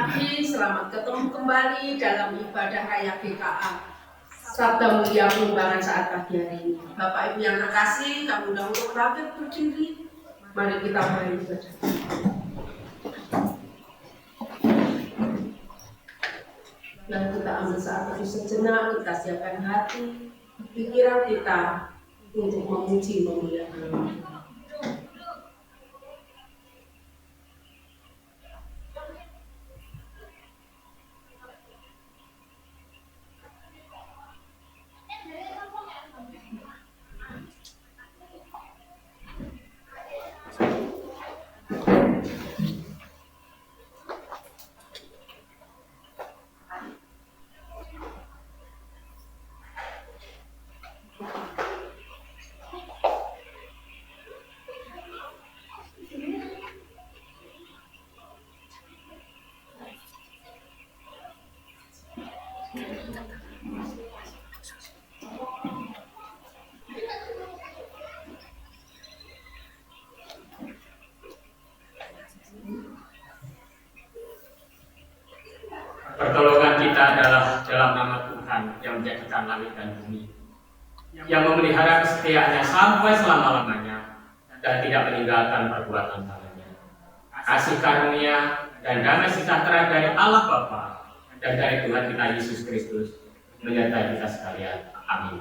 pagi, selamat ketemu kembali dalam ibadah raya GKA Sabda Mulia Pengembangan saat pagi hari ini. Bapak Ibu yang terkasih, kami undang untuk bangkit berdiri. Mari kita mulai ibadah. Dan kita ambil saat itu sejenak, kita siapkan hati, pikiran kita untuk memuji memuliakan Allah. Pertolongan kita adalah dalam nama Tuhan yang menjadikan langit dan bumi, yang memelihara kesetiaannya sampai selama-lamanya dan tidak meninggalkan perbuatan tangannya. Kasih karunia dan damai sejahtera dari Allah Bapa dan dari Tuhan kita Yesus Kristus menyertai kita sekalian. Amin.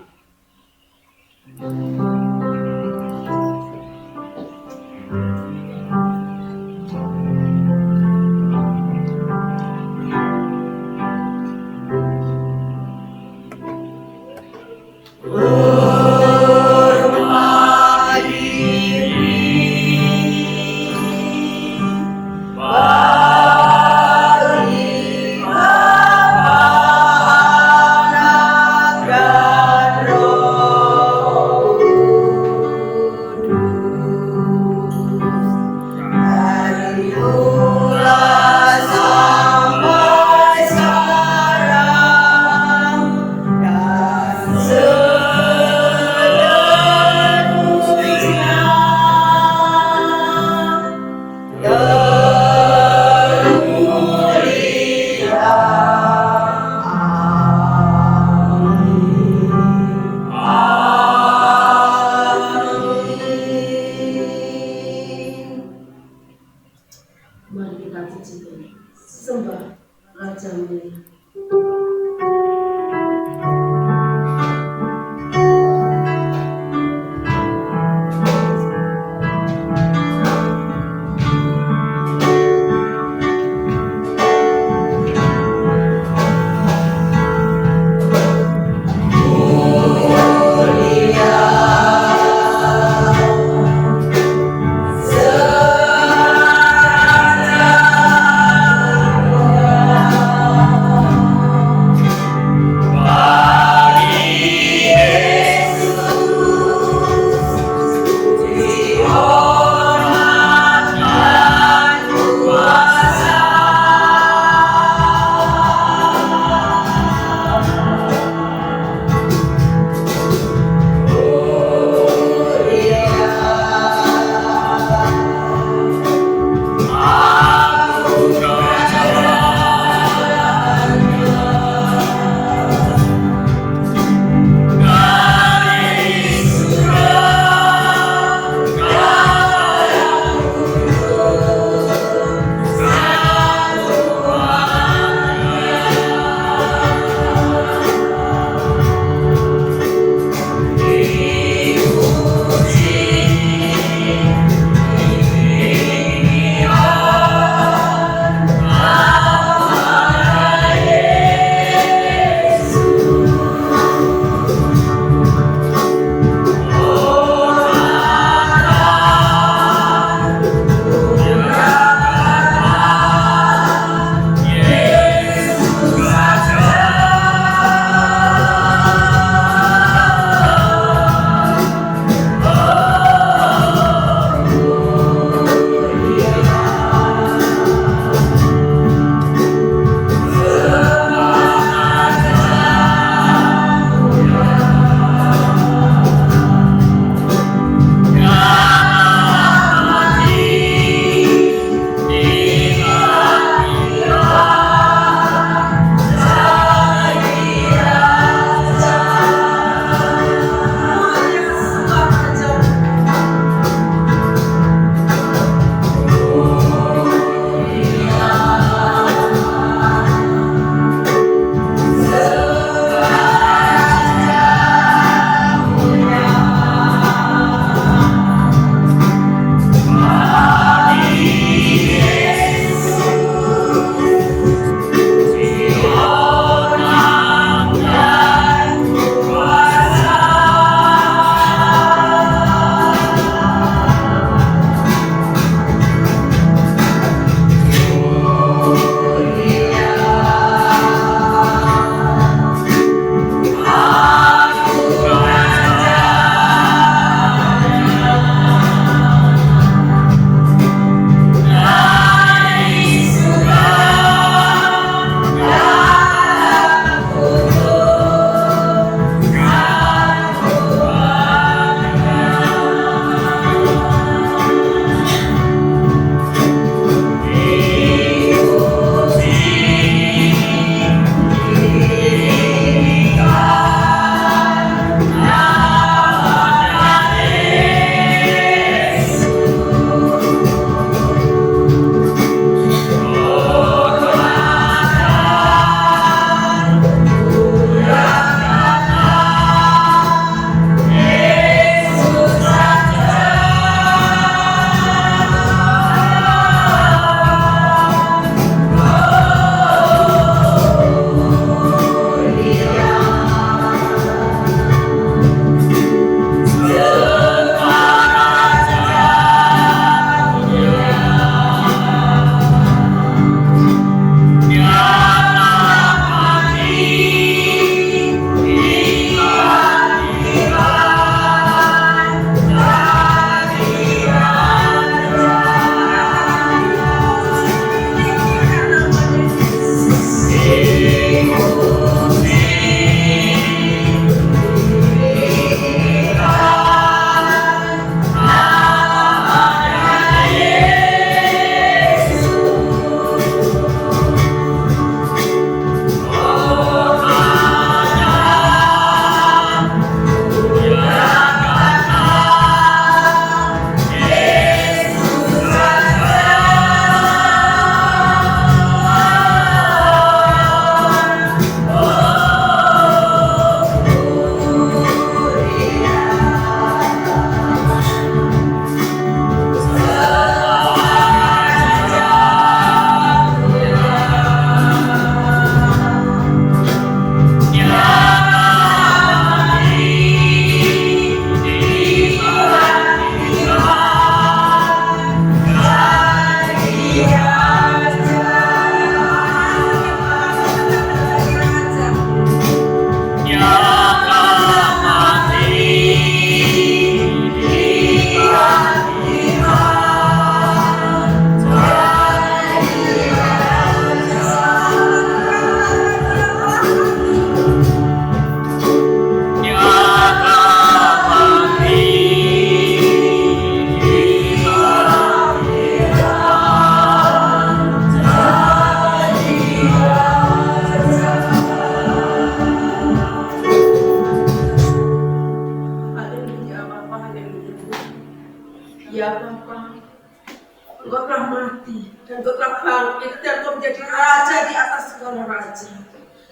mati dan Kau telah bangkit dan Kau menjadi raja di atas segala raja.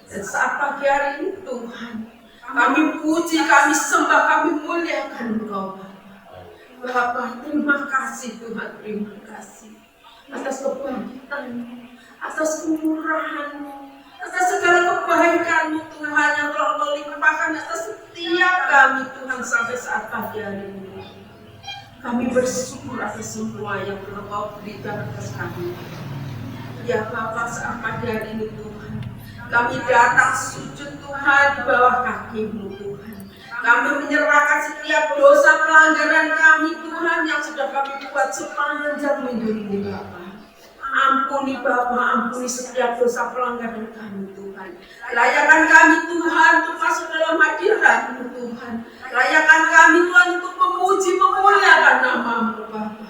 Dan saat pagi hari ini Tuhan, kami puji, kami sembah, kami muliakan Engkau Bapa. Terima kasih Tuhan, terima kasih atas kebangkitan-Mu, atas kemurahan-Mu, atas segala kebaikan-Mu Tuhan yang telah Kau limpahkan atas setiap kami Tuhan sampai saat pagi hari ini. Kami bersyukur atas semua yang telah Kau berikan atas kami. Ya Bapa, saat pagi hari ini Tuhan, kami datang sujud Tuhan di bawah kaki-Mu Tuhan. Kami menyerahkan setiap dosa pelanggaran kami Tuhan yang sudah kami buat sepanjang minggu ini Bapa. Ampuni Bapa, ampuni setiap dosa pelanggaran kami Tuhan. Layakan kami Tuhan untuk masuk dalam hadirat-Mu Tuhan. Layakan kami Tuhan untuk memuji, memuliakan nama-Mu Bapa.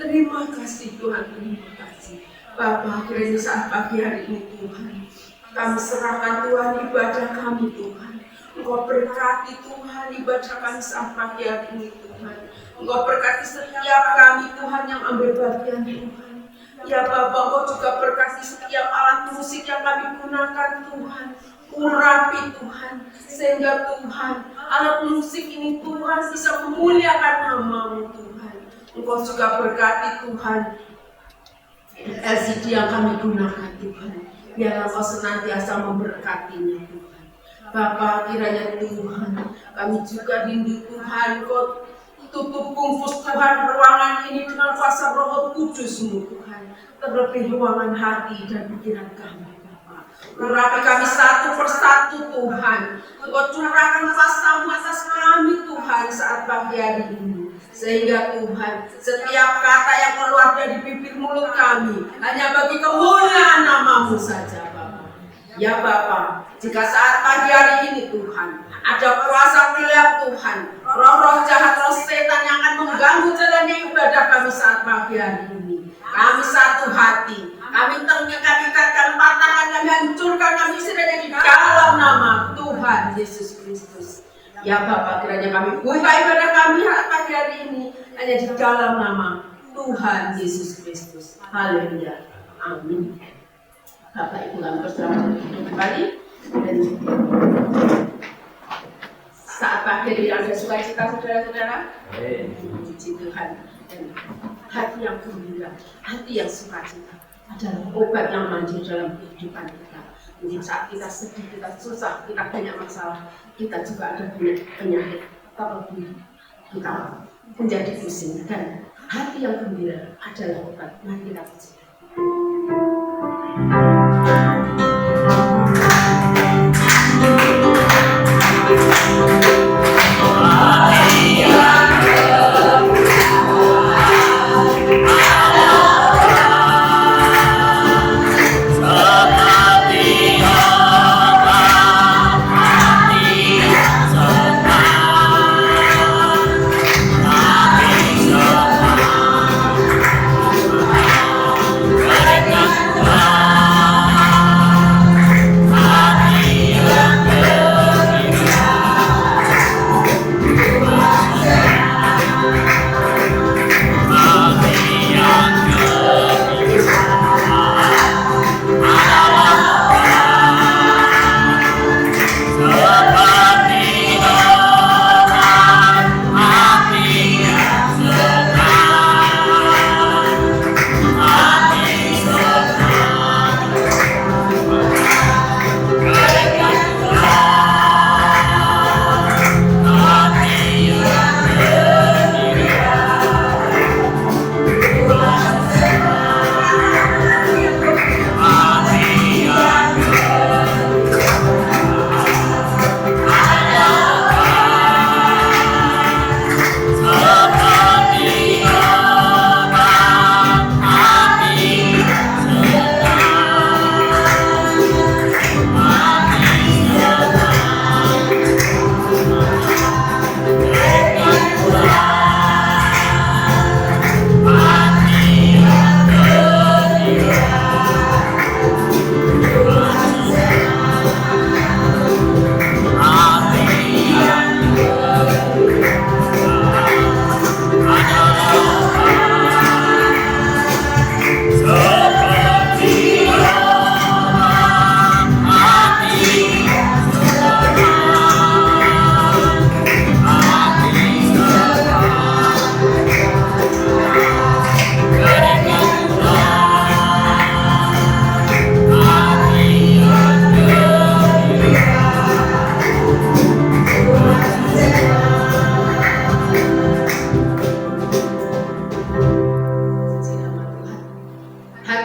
Terima kasih Tuhan, terima kasih Bapa. Kiranya saat pagi hari ini Tuhan, kami serahkan Tuhan ibadah kami Tuhan. Engkau berkati Tuhan ibadah kami saat pagi hari ini Tuhan. Engkau berkati setiap kami Tuhan yang ambil bagian Tuhan. Ya Bapa, Engkau juga berkati setiap alat musik yang kami gunakan Tuhan. Urapi Tuhan, sehingga Tuhan alat musik ini Tuhan bisa memuliakan nama-Mu Tuhan. Engkau juga berkati Tuhan LCD yang kami gunakan Tuhan. Biar Engkau senantiasa memberkatinya Tuhan. Bapa, kiranya Tuhan, kami juga rindu Tuhan, Kau tutup bungkus Tuhan ruangan ini dengan kuasa Roh Kudus-Mu Tuhan. Terlebih ruangan hati dan pikiran kami Bapa. Urapi kami satu persatu Tuhan. Engkau curahkan kuasa-Mu atas kami Tuhan saat pagi hari ini. Sehingga Tuhan, setiap kata yang keluar dari bibir mulut kami hanya bagi kemuliaan nama-Mu saja Bapa. Ya Bapa, jika saat pagi hari ini Tuhan ada kuasa gelap Tuhan, roh-roh jahat, roh setan yang akan mengganggu jalannya ibadah kami saat pagi hari ini, kami satu hati, kami katakan, patahkan, kami hancurkan, kami sedang di dalam nama Tuhan Yesus Kristus. Ya Bapa, kiranya kami buka ibadah kami pagi hari ini hanya di dalam nama Tuhan Yesus Kristus. Haleluya. Amin. Bapak Ibu kami bersama kembali dan saat pagi ini ada sukacita saudara-saudara. Puji Tuhan. Dan hati yang gembira, hati yang sukacita adalah obat yang manjur dalam kehidupan kita. Jadi saat kita sedih, kita susah, kita banyak masalah, kita juga ada banyak penyakit, terlebih kita menjadi pusing. Dan hati yang gembira adalah obat. Mari kita puji.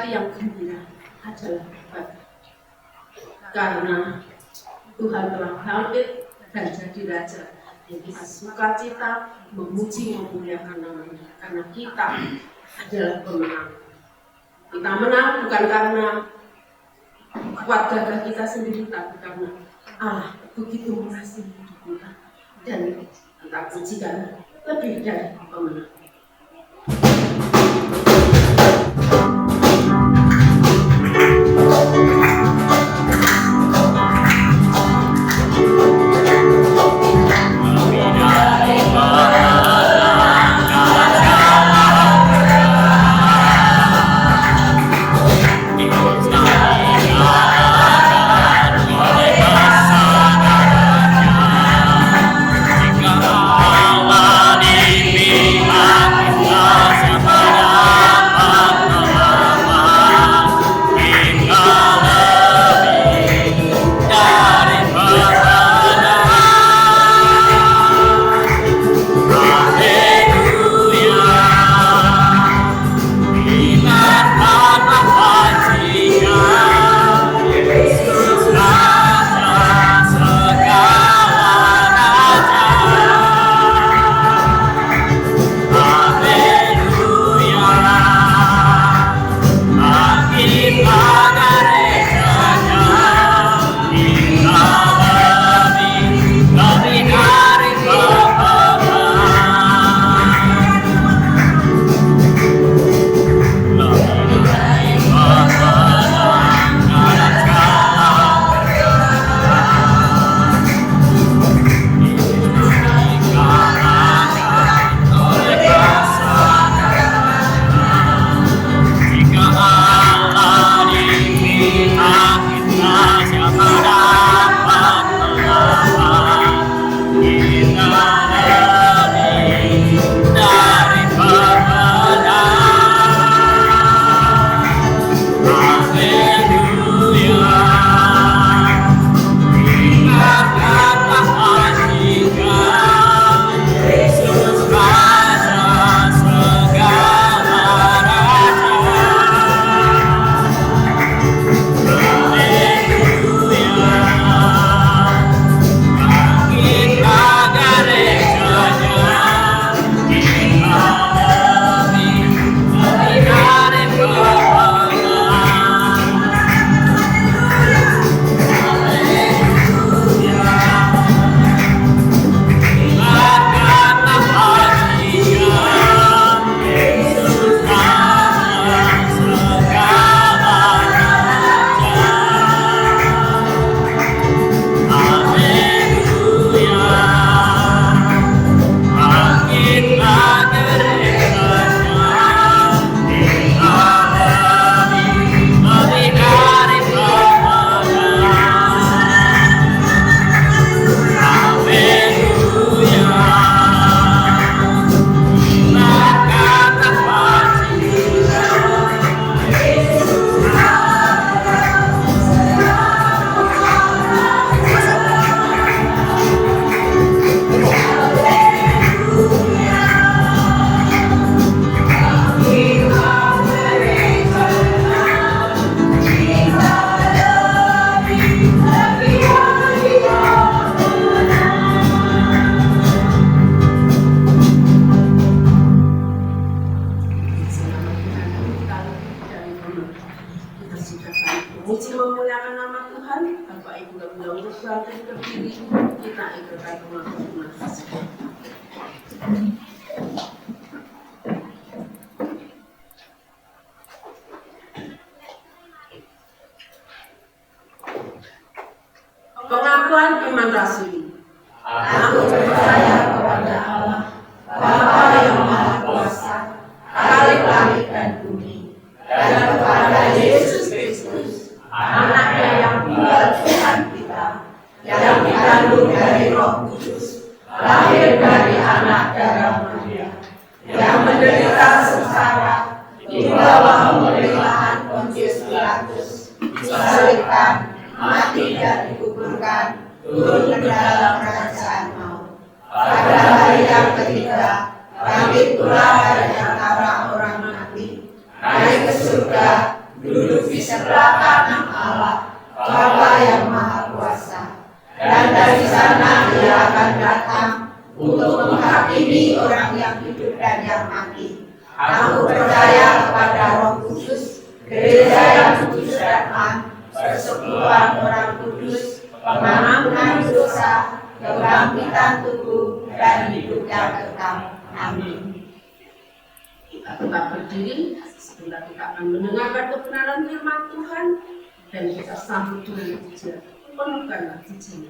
hari yang gembira adalah ibadah. Karena Tuhan telah bangkit dan jadi Raja. Yang kita sukacita memuji memuliakan namanya. Karena kita adalah pemenang. Kita menang bukan karena kuat gagah kita sendiri, tapi karena Allah begitu mengasihi hidup kita. Dan kita pujikan lebih dari pemenang. Memuji memuliakan nama Tuhan. Bapak Ibu dan Bunda bangkit berdiri, kita ikutkan pengakuan kasih. Pengakuan iman rasuli. Aku percaya kepada Allah, Bapa yang Maha Kuasa, Khalik langit dan bumi, dan kepada Yesus Kristus, Anaknya yang tunggal Tuhan kita, yang dikandung dari Roh Kudus, lahir dari anak darah Maria, yang menderita sengsara di bawah pemerintahan Pontius Pilatus, disalibkan, mati dan dikuburkan, turun ke dalam kerajaan maut. Pada hari yang ketiga, bangkit pula dari antara orang mati, naik ke surga, duduk di sebelah kanan Allah, Bapa yang Maha Kuasa. Dan dari sana Ia akan datang untuk menghakimi orang yang hidup dan yang mati. Aku percaya kepada Roh Kudus, gereja yang kudus dan am, persekutuan orang kudus, pengampunan dosa, kebangkitan tubuh, dan hidup yang kekal. Amin. Kita tetap berdiri, sebentar kita akan mendengarkan kebenaran firman Tuhan, dan kita sambut dengan pujian. Penuhkanlah pujian.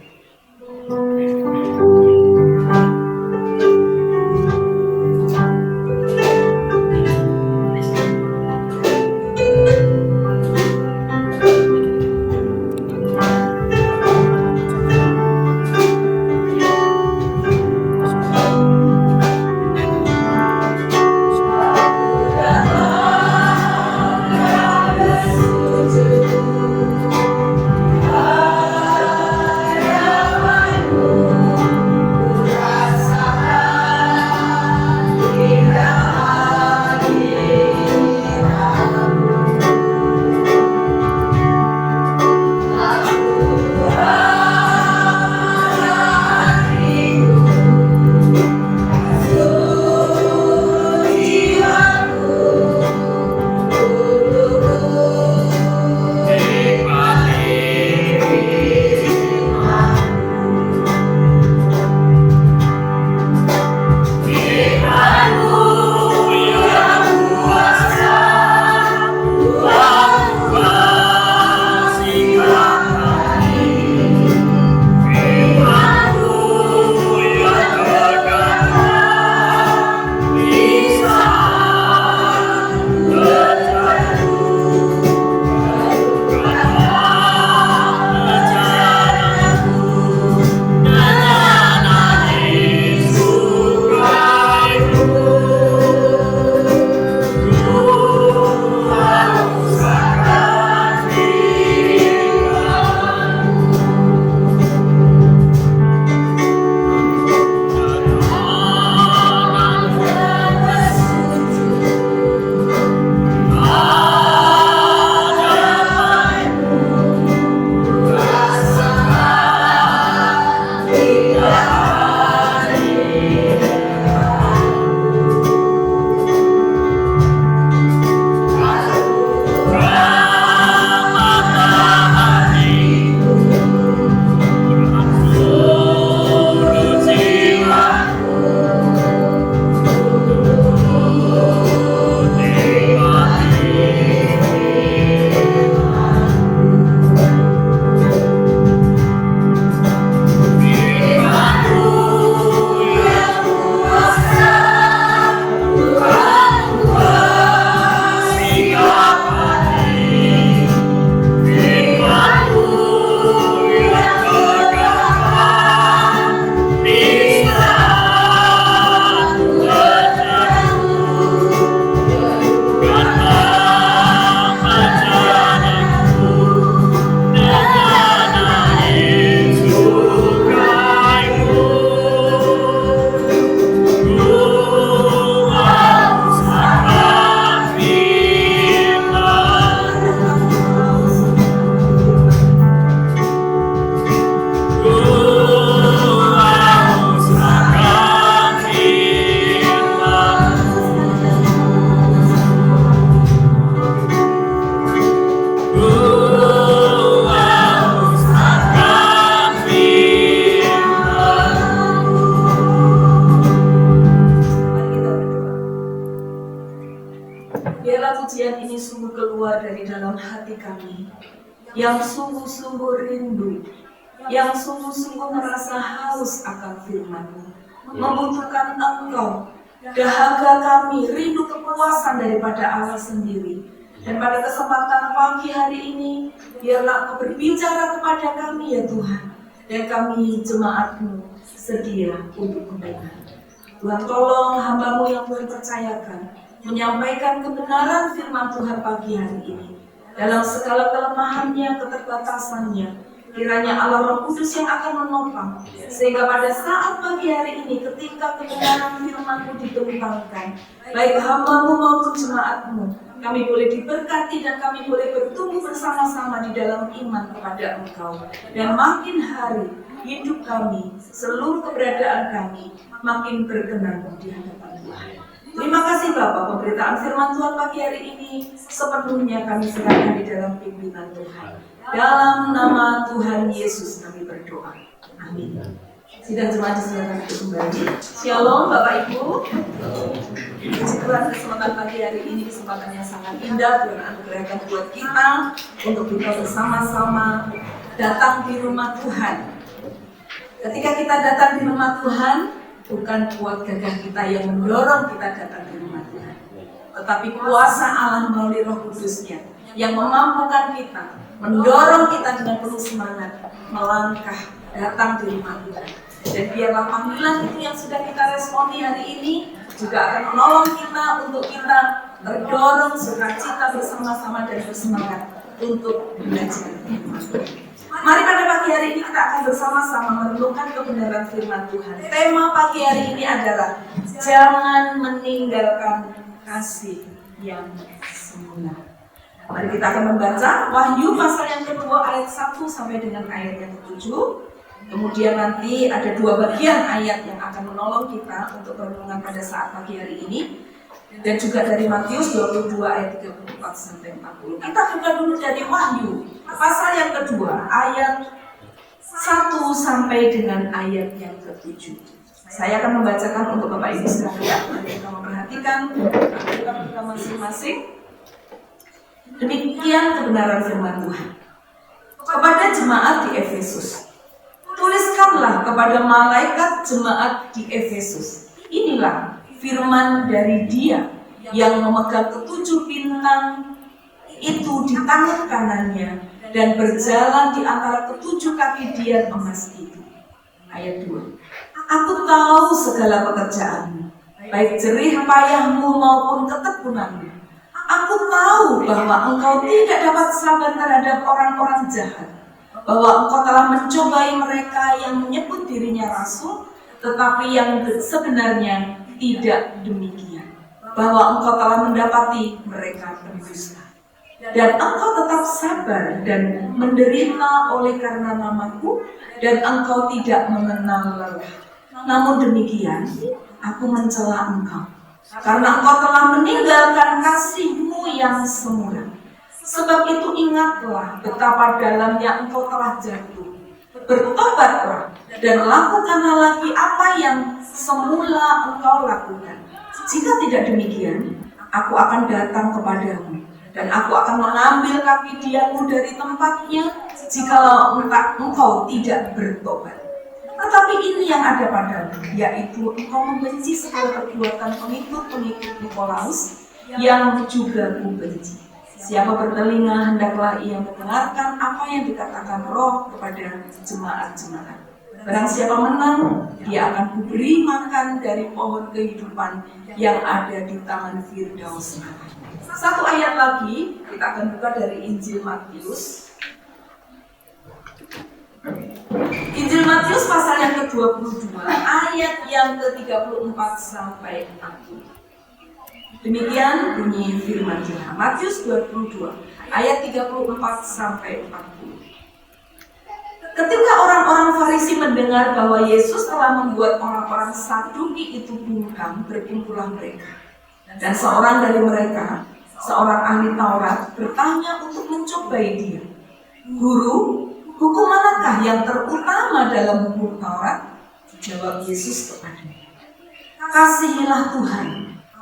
Yang sungguh-sungguh rindu, yang sungguh-sungguh merasa haus akan firman-Mu, membutuhkan Engkau. Dahaga kami rindu kepuasan daripada Allah sendiri. Dan pada kesempatan pagi hari ini, biarlah Engkau berbicara kepada kami ya Tuhan, dan kami jemaat-Mu sedia untuk mendengar. Tuhan tolong hamba-Mu yang Tuhan percayakan menyampaikan kebenaran firman Tuhan pagi hari ini. Dalam segala kelemahannya, keterbatasannya, kiranya Allah Roh Kudus yang akan menopang, sehingga pada saat pagi hari ini ketika kebenaran firman-Mu ditumpangkan, baik hamba-Mu maupun jemaat-Mu kami boleh diberkati dan kami boleh bertumbuh bersama-sama di dalam iman kepada Engkau. Dan makin hari hidup kami, seluruh keberadaan kami makin berkenan di hadapan Tuhan. Terima kasih Bapak, pemberitaan firman Tuhan pagi hari ini sepenuhnya kami serahkan di dalam pimpinan Tuhan. Dalam nama Tuhan Yesus kami berdoa. Amin. Sidang jemaat disilakan kembali. Shalom Bapak Ibu. Puji Tuhan, kesempatan pagi hari ini kesempatan yang sangat indah Tuhan anugerahkan buat kita untuk kita bersama-sama datang di rumah Tuhan. Ketika kita datang di rumah Tuhan, bukan kuat gagah kita yang mendorong kita datang di rumah Tuhan, tetapi kuasa Allah melalui Roh Kudus-Nya yang memampukan kita, mendorong kita dengan penuh semangat melangkah datang di rumah Tuhan. Dan biarlah panggilan itu yang sudah kita responi hari ini juga akan menolong kita untuk kita terdorong sukacita bersama-sama dan bersemangat untuk belajar firman Tuhan. Mari pada pagi hari ini kita akan bersama-sama merenungkan kebenaran firman Tuhan. Tema pagi hari ini adalah jangan meninggalkan kasih yang semula. Mari kita akan membaca Wahyu pasal yang kedua ayat 1 sampai dengan ayat yang ke-7. Kemudian nanti ada 2 bagian ayat yang akan menolong kita untuk perenungan pada saat pagi hari ini. Dan juga dari Matius 22 ayat 34 sampai 40. Kita buka dulu dari Wahyu pasal yang kedua ayat 1 sampai dengan ayat yang ke-7. Saya akan membacakan untuk Bapak Ibu sekalian. Mari kita memperhatikan kita masing-masing. Demikian kebenaran firman Tuhan. Kepada jemaat di Efesus, tuliskanlah kepada malaikat jemaat di Efesus, inilah firman dari Dia yang memegang ke-7 bintang itu di tangan kanannya dan berjalan di antara ke-7 kaki Dia emas itu. Ayat 2. Aku tahu segala pekerjaanmu, baik jerih payahmu maupun ketekunanmu. Aku tahu bahwa engkau tidak dapat sabar terhadap orang-orang jahat, bahwa engkau telah mencobai mereka yang menyebut dirinya rasul, tetapi yang sebenarnya tidak demikian, bahwa engkau telah mendapati mereka pendusta. Dan engkau tetap sabar dan menderita oleh karena namaku, dan engkau tidak mengenal lelah. Namun demikian, aku mencela engkau, karena engkau telah meninggalkan kasihmu yang semula. Sebab itu ingatlah betapa dalamnya engkau telah jatuh. Bertobatlah dan lakukanlah lagi apa yang semula engkau lakukan. Jika tidak demikian, aku akan datang kepadamu dan aku akan mengambil kaki dianmu dari tempatnya jikalau engkau tidak bertobat. Tetapi ini yang ada padamu, yaitu engkau membenci segala perbuatan pengikut-pengikut Nikolaus yang juga kubenci. Siapa bertelinga hendaklah ia mendengarkan apa yang dikatakan Roh kepada jemaat-jemaat. Barang siapa menang, dia akan kuberi makan dari pohon kehidupan yang ada di taman Firdaus. Satu ayat lagi, kita akan buka dari Injil Matius. Injil Matius pasal yang ke-22, ayat yang ke-34 sampai 40. Demikian bunyi firman Tuhan. Matius 22 ayat 34 sampai 40. Ketika orang-orang Farisi mendengar bahwa Yesus telah membuat orang-orang Saduki itu bungkam, berkumpullah mereka. Dan seorang dari mereka, seorang ahli Taurat, bertanya untuk mencobai Dia. Guru, hukum manakah yang terutama dalam hukum Taurat? Jawab Yesus kepadanya, kasihilah Tuhan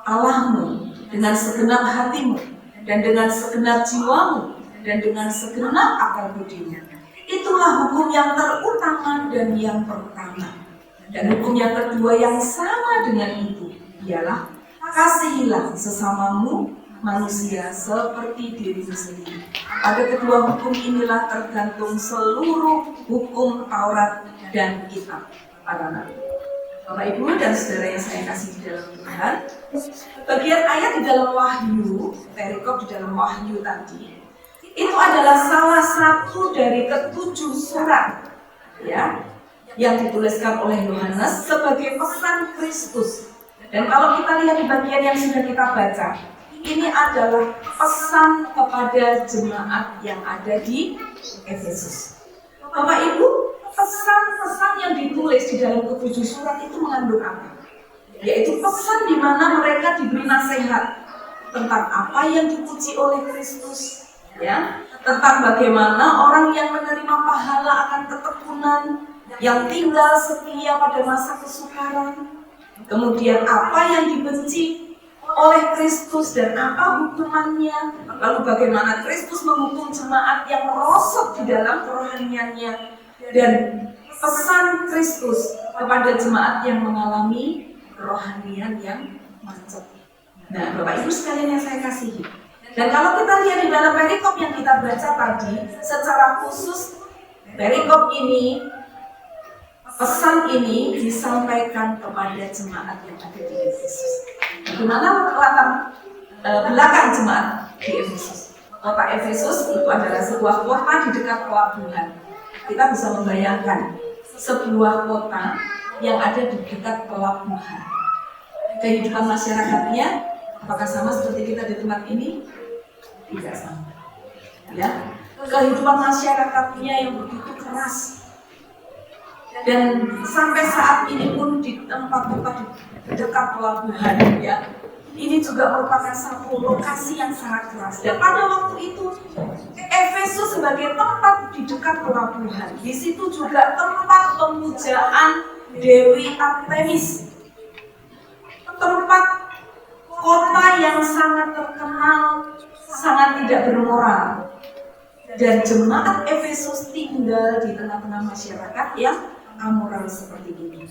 Allahmu dengan segenap hatimu dan dengan segenap jiwamu dan dengan segenap akal budimu. Itulah hukum yang terutama dan yang pertama. Dan hukum yang kedua yang sama dengan itu ialah kasihilah sesamamu manusia seperti dirimu sendiri. Pada kedua hukum inilah tergantung seluruh hukum Taurat dan kitab para nabi. Bapak Ibu dan saudara yang saya kasih di dalam Tuhan, bagian ayat di dalam Wahyu, perikop di dalam Wahyu tadi, itu adalah salah satu dari ke-7 surat ya, yang dituliskan oleh Yohanes sebagai pesan Kristus. Dan kalau kita lihat di bagian yang sudah kita baca, ini adalah pesan kepada jemaat yang ada di Efesus. Bapak Ibu, pesan-pesan yang ditulis di dalam ketujuh surat itu mengandung apa? Yaitu pesan di mana mereka diberi nasihat tentang apa yang dipuji oleh Kristus, ya, tentang bagaimana orang yang menerima pahala akan ketekunan, yang tinggal setia pada masa kesukaran, kemudian apa yang dibenci oleh Kristus dan apa hukumannya, lalu bagaimana Kristus menghukum jemaat yang merosot di dalam kerohaniannya, dan pesan Kristus kepada jemaat yang mengalami kerohanian yang macet. Nah, Bapak Ibu sekalian yang saya kasihi, dan kalau kita lihat di dalam perikop yang kita baca tadi, secara khusus perikop ini, pesan ini disampaikan kepada jemaat yang ada di Efesus. Bagaimana latar belakang jemaat di Efesus? Kota Efesus itu adalah sebuah kota di dekat pelabuhan. Kita bisa membayangkan sebuah kota yang ada di dekat pelabuhan. Kehidupan masyarakatnya apakah sama seperti kita di tempat ini? Tidak sama. Ya, kehidupan masyarakatnya yang begitu keras. Dan sampai saat ini pun di tempat-tempat di dekat pelabuhan, ya, ini juga merupakan satu lokasi yang sangat keras. Dan pada waktu itu Efesus sebagai tempat di dekat pelabuhan, di situ juga tempat pemujaan Dewi Artemis, tempat kota yang sangat terkenal, sangat tidak bermoral. Dan jemaat Efesus tinggal di tengah-tengah masyarakat yang amoral seperti ini.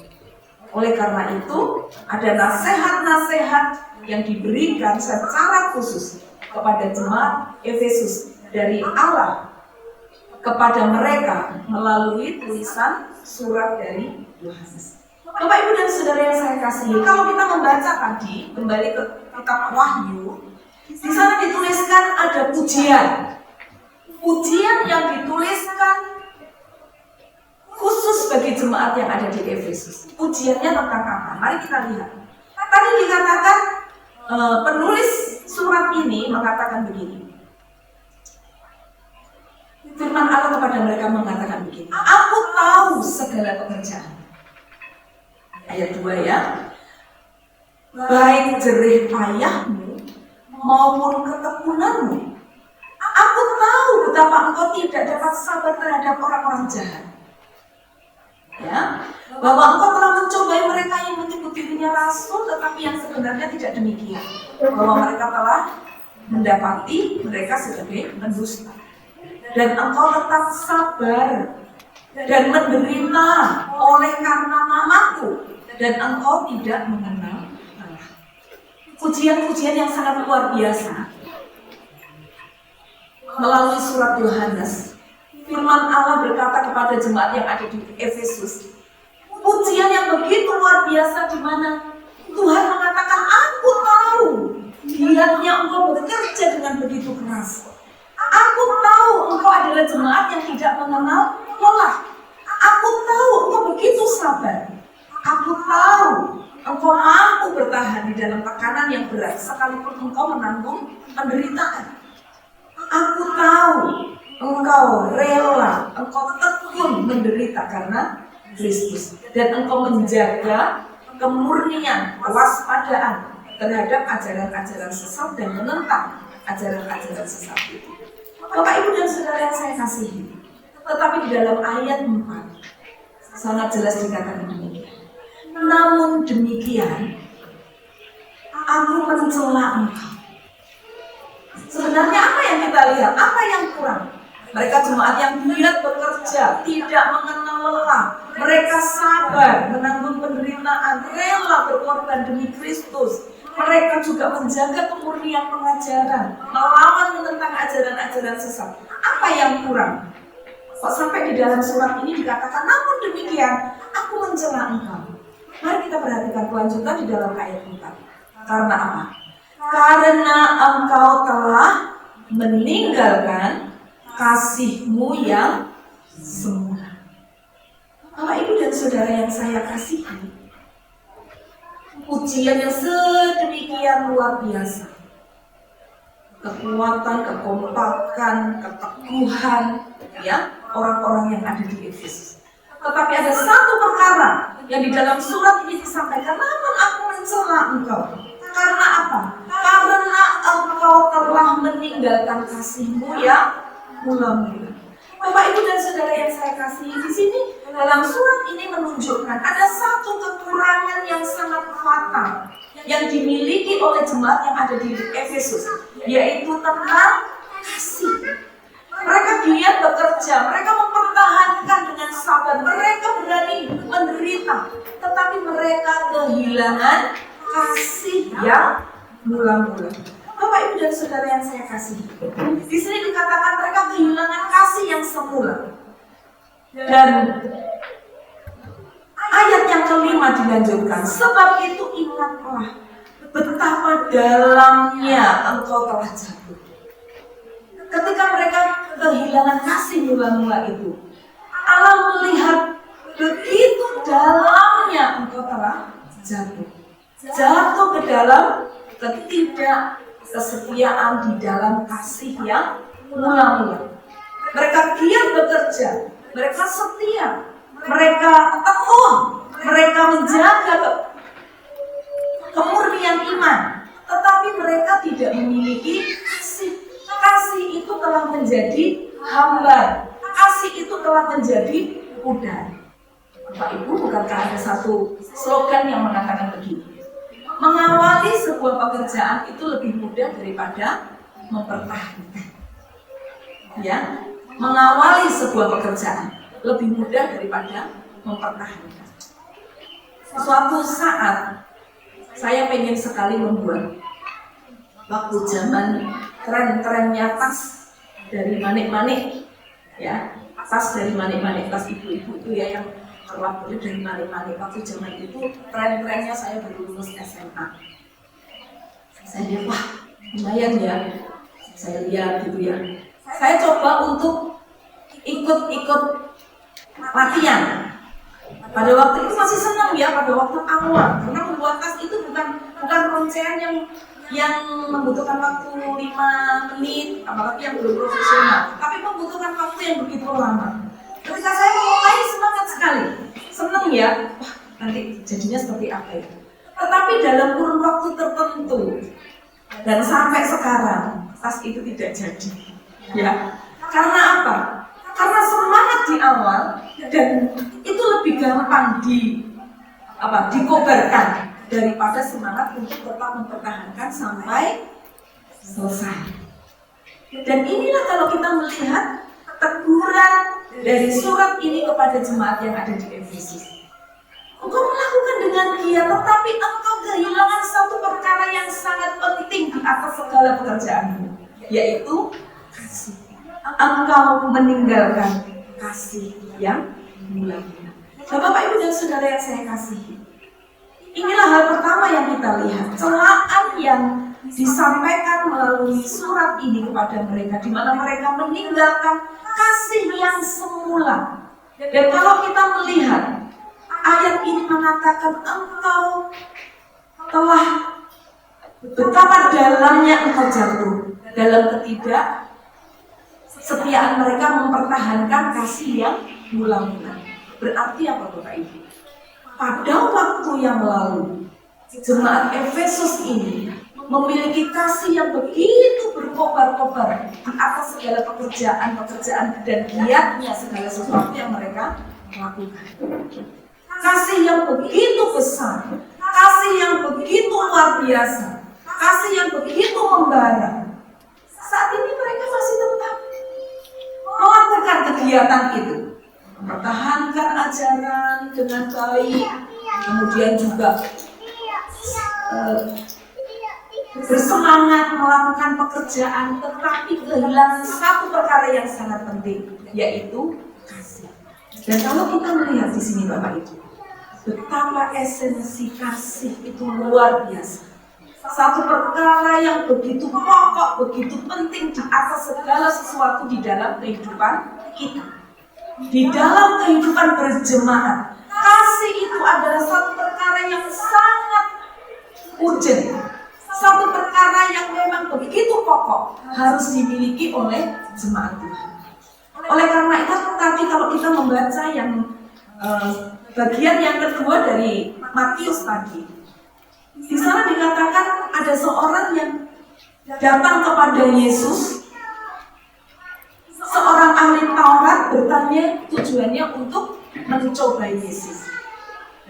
Oleh karena itu, ada nasihat-nasihat yang diberikan secara khusus kepada jemaat Efesus dari Allah kepada mereka melalui tulisan surat dari Yohanes. Bapak Ibu dan Saudara yang saya kasihi, kalau kita membaca tadi kembali ke kitab Wahyu, di sana dituliskan ada pujian. Pujian yang dituliskan khusus bagi jemaat yang ada di Efesus. Pujiannya tentang apa? Mari kita lihat. Tadi dikatakan penulis surat ini mengatakan begini. Firman Allah kepada mereka mengatakan begini. Aku tahu segala pekerjaan. Ayat 2 ya. Baik jerih payahmu maupun ketekunanmu. Aku tahu betapa engkau tidak dapat sabar terhadap orang-orang jahat. Ya, bahwa engkau telah mencobai mereka yang menyebut dirinya rasul, tetapi yang sebenarnya tidak demikian. Bahwa mereka telah mendapati mereka sebagai pendusta. Dan engkau tetap sabar dan menderita oleh karena namaku, dan engkau tidak mengenal Allah. Pujian-pujian yang sangat luar biasa. Melalui surat Yohanes, firman Allah berkata kepada jemaat yang ada di Efesus, pujian yang begitu luar biasa, di mana Tuhan mengatakan, aku tahu niatnya engkau bekerja dengan begitu keras. Aku tahu engkau adalah jemaat yang tidak mengenal lelah. Aku tahu engkau begitu sabar. Aku tahu engkau mampu bertahan di dalam tekanan yang berat sekalipun engkau menanggung penderitaan. Aku tahu engkau rela, engkau tekun menderita karena Kristus, dan engkau menjaga kemurnian, kewaspadaan terhadap ajaran-ajaran sesat dan menentang ajaran-ajaran sesat itu. Bapak Ibu dan Saudara yang saya kasihi, tetapi di dalam ayat 4 sangat jelas dikatakan demikian. Namun demikian, aku mencela engkau. Sebenarnya apa yang kita lihat? Apa yang kurang? Mereka jemaat yang giat bekerja, tidak mengenal lelah. Mereka sabar, menanggung penderitaan, rela berkorban demi Kristus. Mereka juga menjaga kemurnian pengajaran, melawan menentang ajaran-ajaran sesat. Apa yang kurang? Kok sampai di dalam surat ini dikatakan, namun demikian, aku mencela engkau. Mari kita perhatikan kelanjutan di dalam ayat 4. Karena apa? Karena engkau telah meninggalkan kasihmu yang semula. Bapak Ibu dan Saudara yang saya kasihi, pujian yang sedemikian luar biasa kekuatan, kekompakan, keteguhan, ya, orang-orang yang ada di Efesus. Tetapi ada satu perkara yang di dalam surat ini disampaikan, namun aku mencela engkau. Karena apa? Karena engkau telah meninggalkan kasihmu yang mula-mula. Bapak, Ibu dan Saudara yang saya kasihi, di sini dalam surat ini menunjukkan ada satu kekurangan yang sangat fatal yang dimiliki oleh jemaat yang ada di Efesus, yaitu tentang kasih. Mereka giat bekerja, mereka mempertahankan dengan sabar, mereka berani menderita, tetapi mereka kehilangan kasih yang mula-mula. Bapak, Ibu dan Saudara yang saya kasihi, di sini dikatakan mereka kehilangan kasih yang semula. Dan ayat yang kelima dilanjutkan, sebab itu ingatlah betapa dalamnya engkau telah jatuh. Ketika mereka kehilangan kasih mula-mula itu, Allah melihat begitu dalamnya engkau telah jatuh. Jatuh ke dalam ketidaksetiaan di dalam kasih yang mula-mula. Mereka giat bekerja, mereka setia, mereka teguh, mereka menjaga kemurnian iman, tetapi mereka tidak memiliki kasih. Kasih itu telah menjadi hambar, kasih itu telah menjadi pudar. Bapak Ibu, bukankah ada satu slogan yang mengatakan begini, mengawali sebuah pekerjaan itu lebih mudah daripada mempertahankan. Ya, mengawali sebuah pekerjaan lebih mudah daripada mempertahankan. Suatu saat saya pengen sekali membuat, waktu zaman tren-trennya tas dari manik-manik, ya, tas dari manik-manik, tas ibu-ibu itu ya yang terlalu dari manik-manik. Waktu zaman itu tren-trennya saya baru lulus SMA. Saya lihat, wah lumayan ya, saya lihat gitu ya. Saya coba untuk ikut latihan. Pada waktu itu masih senang ya, pada waktu awal, karena membuat tas itu bukan roncean yang membutuhkan waktu 5 menit, apalagi yang belum profesional, tapi membutuhkan waktu yang begitu lama. Ketika saya memulai, semangat sekali, senang ya, wah nanti jadinya seperti apa ya. Tetapi dalam kurun waktu tertentu dan sampai sekarang tas itu tidak jadi, ya. Karena apa? Karena semangat di awal dan itu lebih gampang dikobarkan daripada semangat untuk tetap mempertahankan sampai selesai. Dan inilah kalau kita melihat teguran dari surat ini kepada jemaat yang ada di Efesus. Engkau melakukan dengan giat, tetapi engkau kehilangan satu perkara yang sangat penting di atas segala pekerjaanmu, yaitu kasih. Engkau meninggalkan kasih yang mula-mula. Bapak, Ibu dan Saudara yang saya kasihi, inilah hal pertama yang kita lihat, celaan yang disampaikan melalui surat ini kepada mereka, di mana mereka meninggalkan kasih yang semula. Dan kalau kita melihat ayat ini mengatakan engkau telah betapa dalamnya engkau jatuh dalam ketidaksetiaan mereka mempertahankan kasih yang mula-mula. Berarti apa Bapak Ibu? Pada waktu yang lalu, jemaat Efesus ini memiliki kasih yang begitu berkobar-kobar di atas segala pekerjaan dan giatnya segala sesuatu yang mereka lakukan. Kasih yang begitu besar, kasih yang begitu luar biasa, kasih yang begitu membara. Saat ini mereka masih tetap melakukan kegiatan itu, mempertahankan ajaran dengan baik, kemudian juga bersemangat melakukan pekerjaan, tetapi kehilangan satu perkara yang sangat penting, yaitu kasih. Dan kalau kita melihat di sini Bapak Ibu, betapa esensi kasih itu luar biasa. Satu perkara yang begitu pokok, begitu penting di atas segala sesuatu di dalam kehidupan kita. Di dalam kehidupan berjemaat, kasih itu adalah satu perkara yang sangat urgent, satu perkara yang memang begitu pokok harus dimiliki oleh jemaat Tuhan. Oleh karena itu tadi kalau kita membaca yang bagian yang kedua dari Matius tadi, di sana dikatakan ada seorang yang datang kepada Yesus, seorang ahli Taurat bertanya tujuannya untuk mencobai Yesus.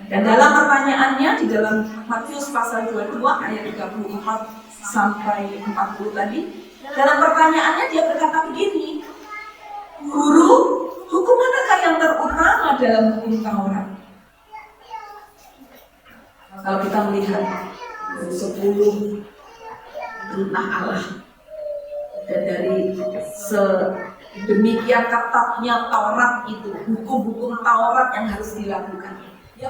Dan dalam pertanyaannya di dalam Matius pasal 22 ayat 34 sampai 40 tadi, dalam pertanyaannya dia berkata begini, "Guru, hukum manakah yang terutama dalam hukum Taurat?" Kalau kita melihat 10 perintah Allah dan dari sedemikian ketatnya Taurat itu, hukum-hukum Taurat yang harus dilakukan,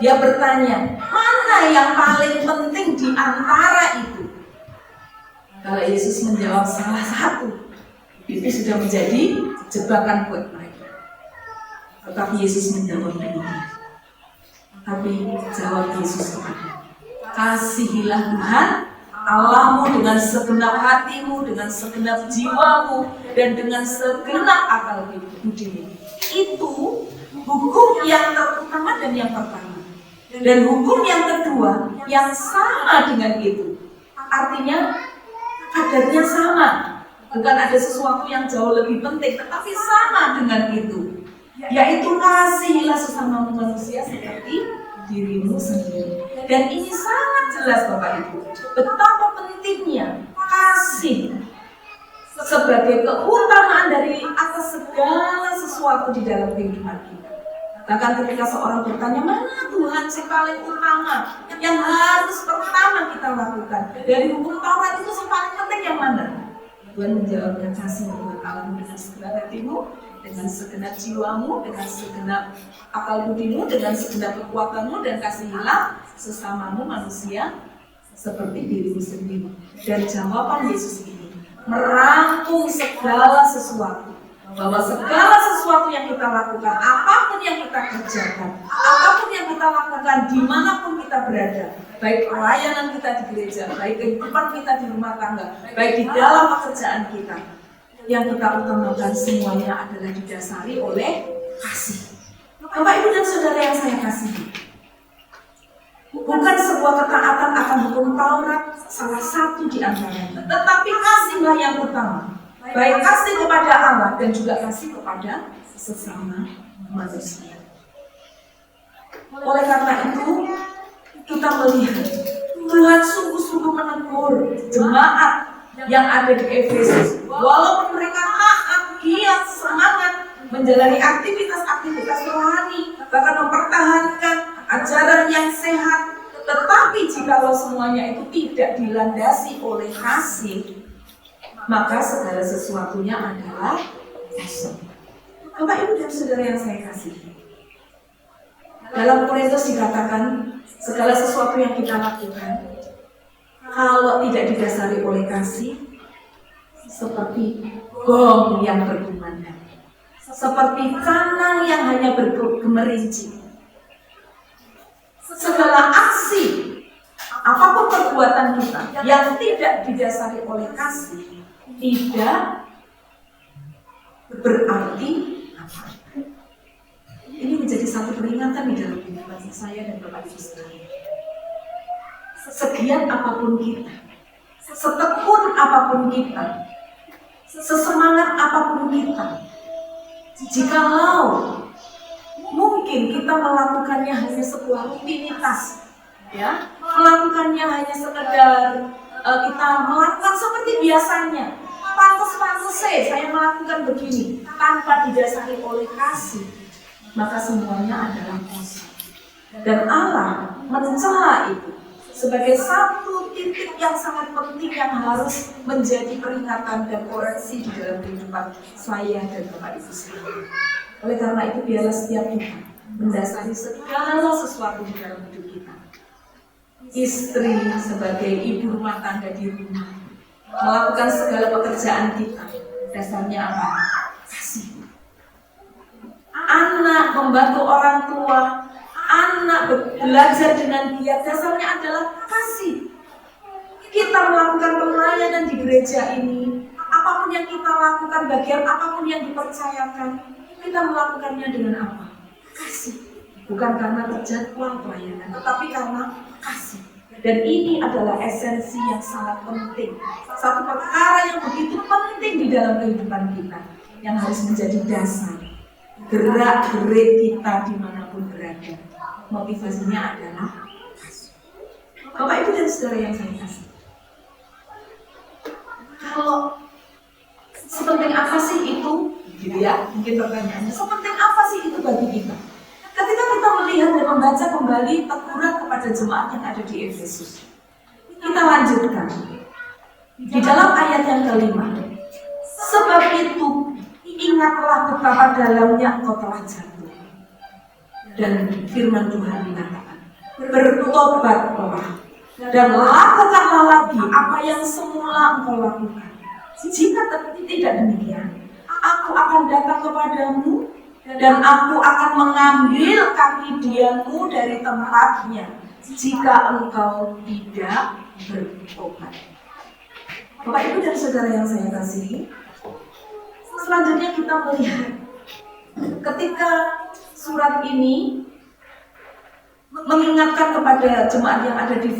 dia bertanya, mana yang paling penting di antara itu? Kalau Yesus menjawab salah satu, itu sudah menjadi jebakan buat mereka. Tetapi Yesus menjawab begini. Tapi jawab Yesus kepada, kasihilah Tuhan Allahmu dengan segenap hatimu, dengan segenap jiwamu, dan dengan segenap akal budimu. Itu hukum yang terutama dan yang pertama. Dan hukum yang kedua yang sama dengan itu. Artinya kadarnya sama. Bukan ada sesuatu yang jauh lebih penting, tetapi sama dengan itu. Yaitu kasihilah sesama manusia seperti dirimu sendiri. Dan ini sangat jelas Bapak Ibu, betapa pentingnya kasih sebagai keutamaan dari atas segala sesuatu di dalam kehidupan kita. Bahkan ketika seorang bertanya, mana Tuhan yang paling utama yang harus pertama kita lakukan dari hukum Taurat itu yang paling penting yang mana? Tuhan menjawabnya, kasih Tuhan Allahmu dengan segenap hatimu, dengan segenap jiwamu, dengan segenap akal budimu, dengan segenap kekuatanmu, dan kasihilah sesamamu manusia seperti dirimu sendiri. Dan jawaban Yesus ini merangkum segala sesuatu, bahwa segala sesuatu yang kita lakukan, apapun yang kita kerjakan, apapun yang kita lakukan, dimanapun kita berada, baik pelayanan kita di gereja, baik kehidupan kita di rumah tangga, baik di dalam pekerjaan kita, yang kita utamakan semuanya adalah didasari oleh kasih. Bapak, Ibu, dan Saudara yang saya kasihi, bukan sebuah ketaatan akan hukum Taurat salah satu di antaranya, tetapi kasihlah yang utama. Baik kasih kepada Allah dan juga kasih kepada sesama manusia. Oleh karena itu, kita melihat Tuhan sungguh-sungguh menegur jemaat yang ada di Efesus. Walaupun mereka taat, giat, semangat menjalani aktivitas-aktivitas rohani, bahkan mempertahankan ajaran yang sehat, tetapi jikalau semuanya itu tidak dilandasi oleh kasih, maka segala sesuatunya adalah kosong. Bapak, Ibu, dan Saudara yang saya kasihi, dalam Korintus dikatakan segala sesuatu yang kita lakukan kalau tidak didasari oleh kasih, seperti gong yang berkumandang, seperti canang yang hanya bergemerincing. Segala aksi, apapun perbuatan kita yang tidak didasari oleh kasih, tidak berarti apa. Ini menjadi satu peringatan di dalam kehidupan saya dan Bapak Ibu sekalian. Segiat apapun kita, setekun apapun kita, sesemangat apapun kita, jikalau mungkin kita melakukannya hanya sebuah rutinitas, ya, melakukannya hanya sekedar kita melakukan seperti biasanya, pantas-pantas saya melakukan begini tanpa didasari oleh kasih, maka semuanya adalah kosong. Dan Allah mencela itu sebagai satu titik yang sangat penting yang harus menjadi peringatan dan koreksi di dalam kehidupan saya dan Bapak Ibu sekalian. Oleh karena itu, biarlah setiap kita mendasari segala sesuatu di dalam hidup kita. Istri sebagai ibu rumah tangga di rumah, melakukan segala pekerjaan kita, dasarnya apa? Kasih. Anak membantu orang tua, anak belajar dengan giat, dasarnya adalah kasih. kita melakukan pelayanan di gereja ini, apapun yang kita lakukan, bagian apapun yang dipercayakan, kita melakukannya dengan apa? Kasih. Bukan karena terjadwal pelayanan, tetapi karena kasih. Dan ini adalah esensi yang sangat penting. Satu perkara yang begitu penting di dalam kehidupan kita, yang harus menjadi dasar gerak-gerik kita dimanapun berada. Motivasinya adalah kasih. Bapak Ibu dan Saudara yang saya kasih, kalau sepenting apa sih itu? Gitu ya, mungkin pertanyaannya, sepenting apa sih itu bagi kita? Ketika kita melihat dan membaca kembali teguran kepada jemaat yang ada di Efesus, kita lanjutkan di dalam ayat yang kelima. Sebab itu ingatlah betapa dalamnya engkau telah jatuh. Dan firman Tuhan mengatakan, bertobatlah dan lakukanlah lagi apa yang semula engkau lakukan. Jika tidak demikian, aku akan datang kepadamu dan aku akan mengambil kaki dianmu dari tempatnya jika engkau tidak bertobat. Bapak Ibu dan Saudara yang saya kasihi, selanjutnya kita melihat ketika surat ini mengingatkan kepada jemaat yang ada di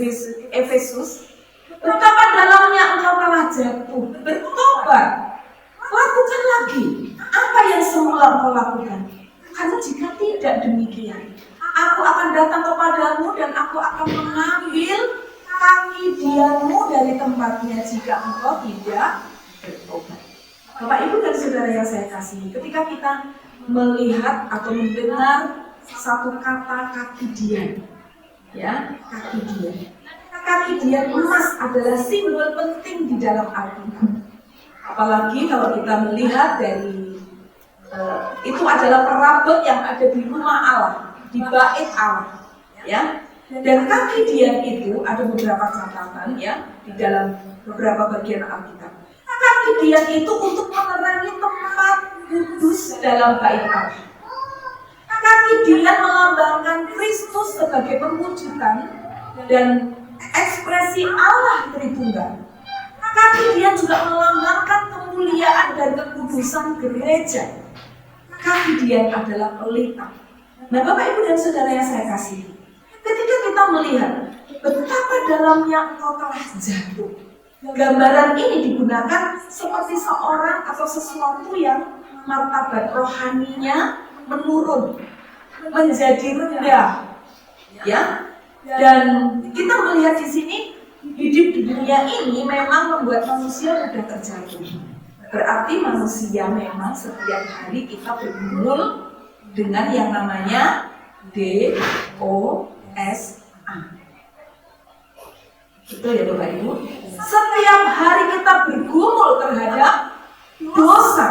Efesus, betapa dalamnya engkau telah jatuh, bertobat, lakukan lagi apa yang semula engkau lakukan. Karena jika tidak demikian, aku akan datang kepadamu dan aku akan mengambil kaki dianmu dari tempatnya jika engkau tidak bertobat. Bapak Ibu dan Saudara yang saya kasihi, ketika kita melihat atau mendengar satu kata kaki dian, ya, kaki dian. Kaki dian emas adalah simbol penting di dalam Alkitab. Apalagi kalau kita melihat dari itu adalah perabot yang ada di rumah Allah, di bait Allah, ya. Dan kaki dian itu ada beberapa catatan, ya, di dalam beberapa bagian Alkitab. Kaki dian itu untuk menerangi tempat kudus dalam bait Allah. Kaki dian melambangkan Kristus sebagai perwujudan dan ekspresi Allah Tritunggal. Kaki dian juga melambangkan kemuliaan dan kekudusan gereja. Kaki dian adalah pelita. Nah, Bapak Ibu dan Saudara yang saya kasihi, ketika kita melihat betapa dalamnya engkau telah jatuh, gambaran ini digunakan seperti seorang atau sesuatu yang martabat rohaninya menurun, menjadi rendah, ya. Dan kita melihat di sini hidup di dunia ini memang membuat manusia mudah terjatuh. Berarti manusia memang setiap hari kita bergumul dengan yang namanya dosa. Betul ya Bapak Ibu? Setiap hari kita bergumul terhadap dosa.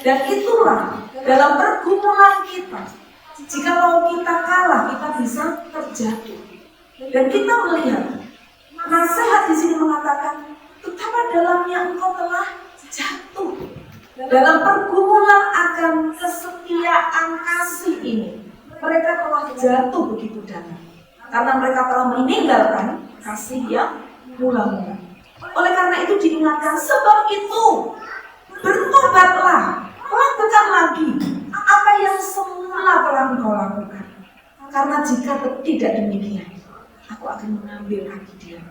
Dan itulah dalam pergumulan kita, jikalau kita kalah, kita bisa terjatuh. Dan kita melihat nasihat di sini mengatakan, betapa dalamnya engkau telah jatuh. Dalam pergumulan akan kesetiaan kasih ini, mereka telah jatuh begitu dalam. Karena mereka telah meninggalkan kasih yang mula-mula. Oleh karena itu diingatkan, sebab itu bertobatlah, lakukan lagi apa yang semula telah engkau lakukan. Karena jika tidak demikian, aku akan mengambil kaki dia.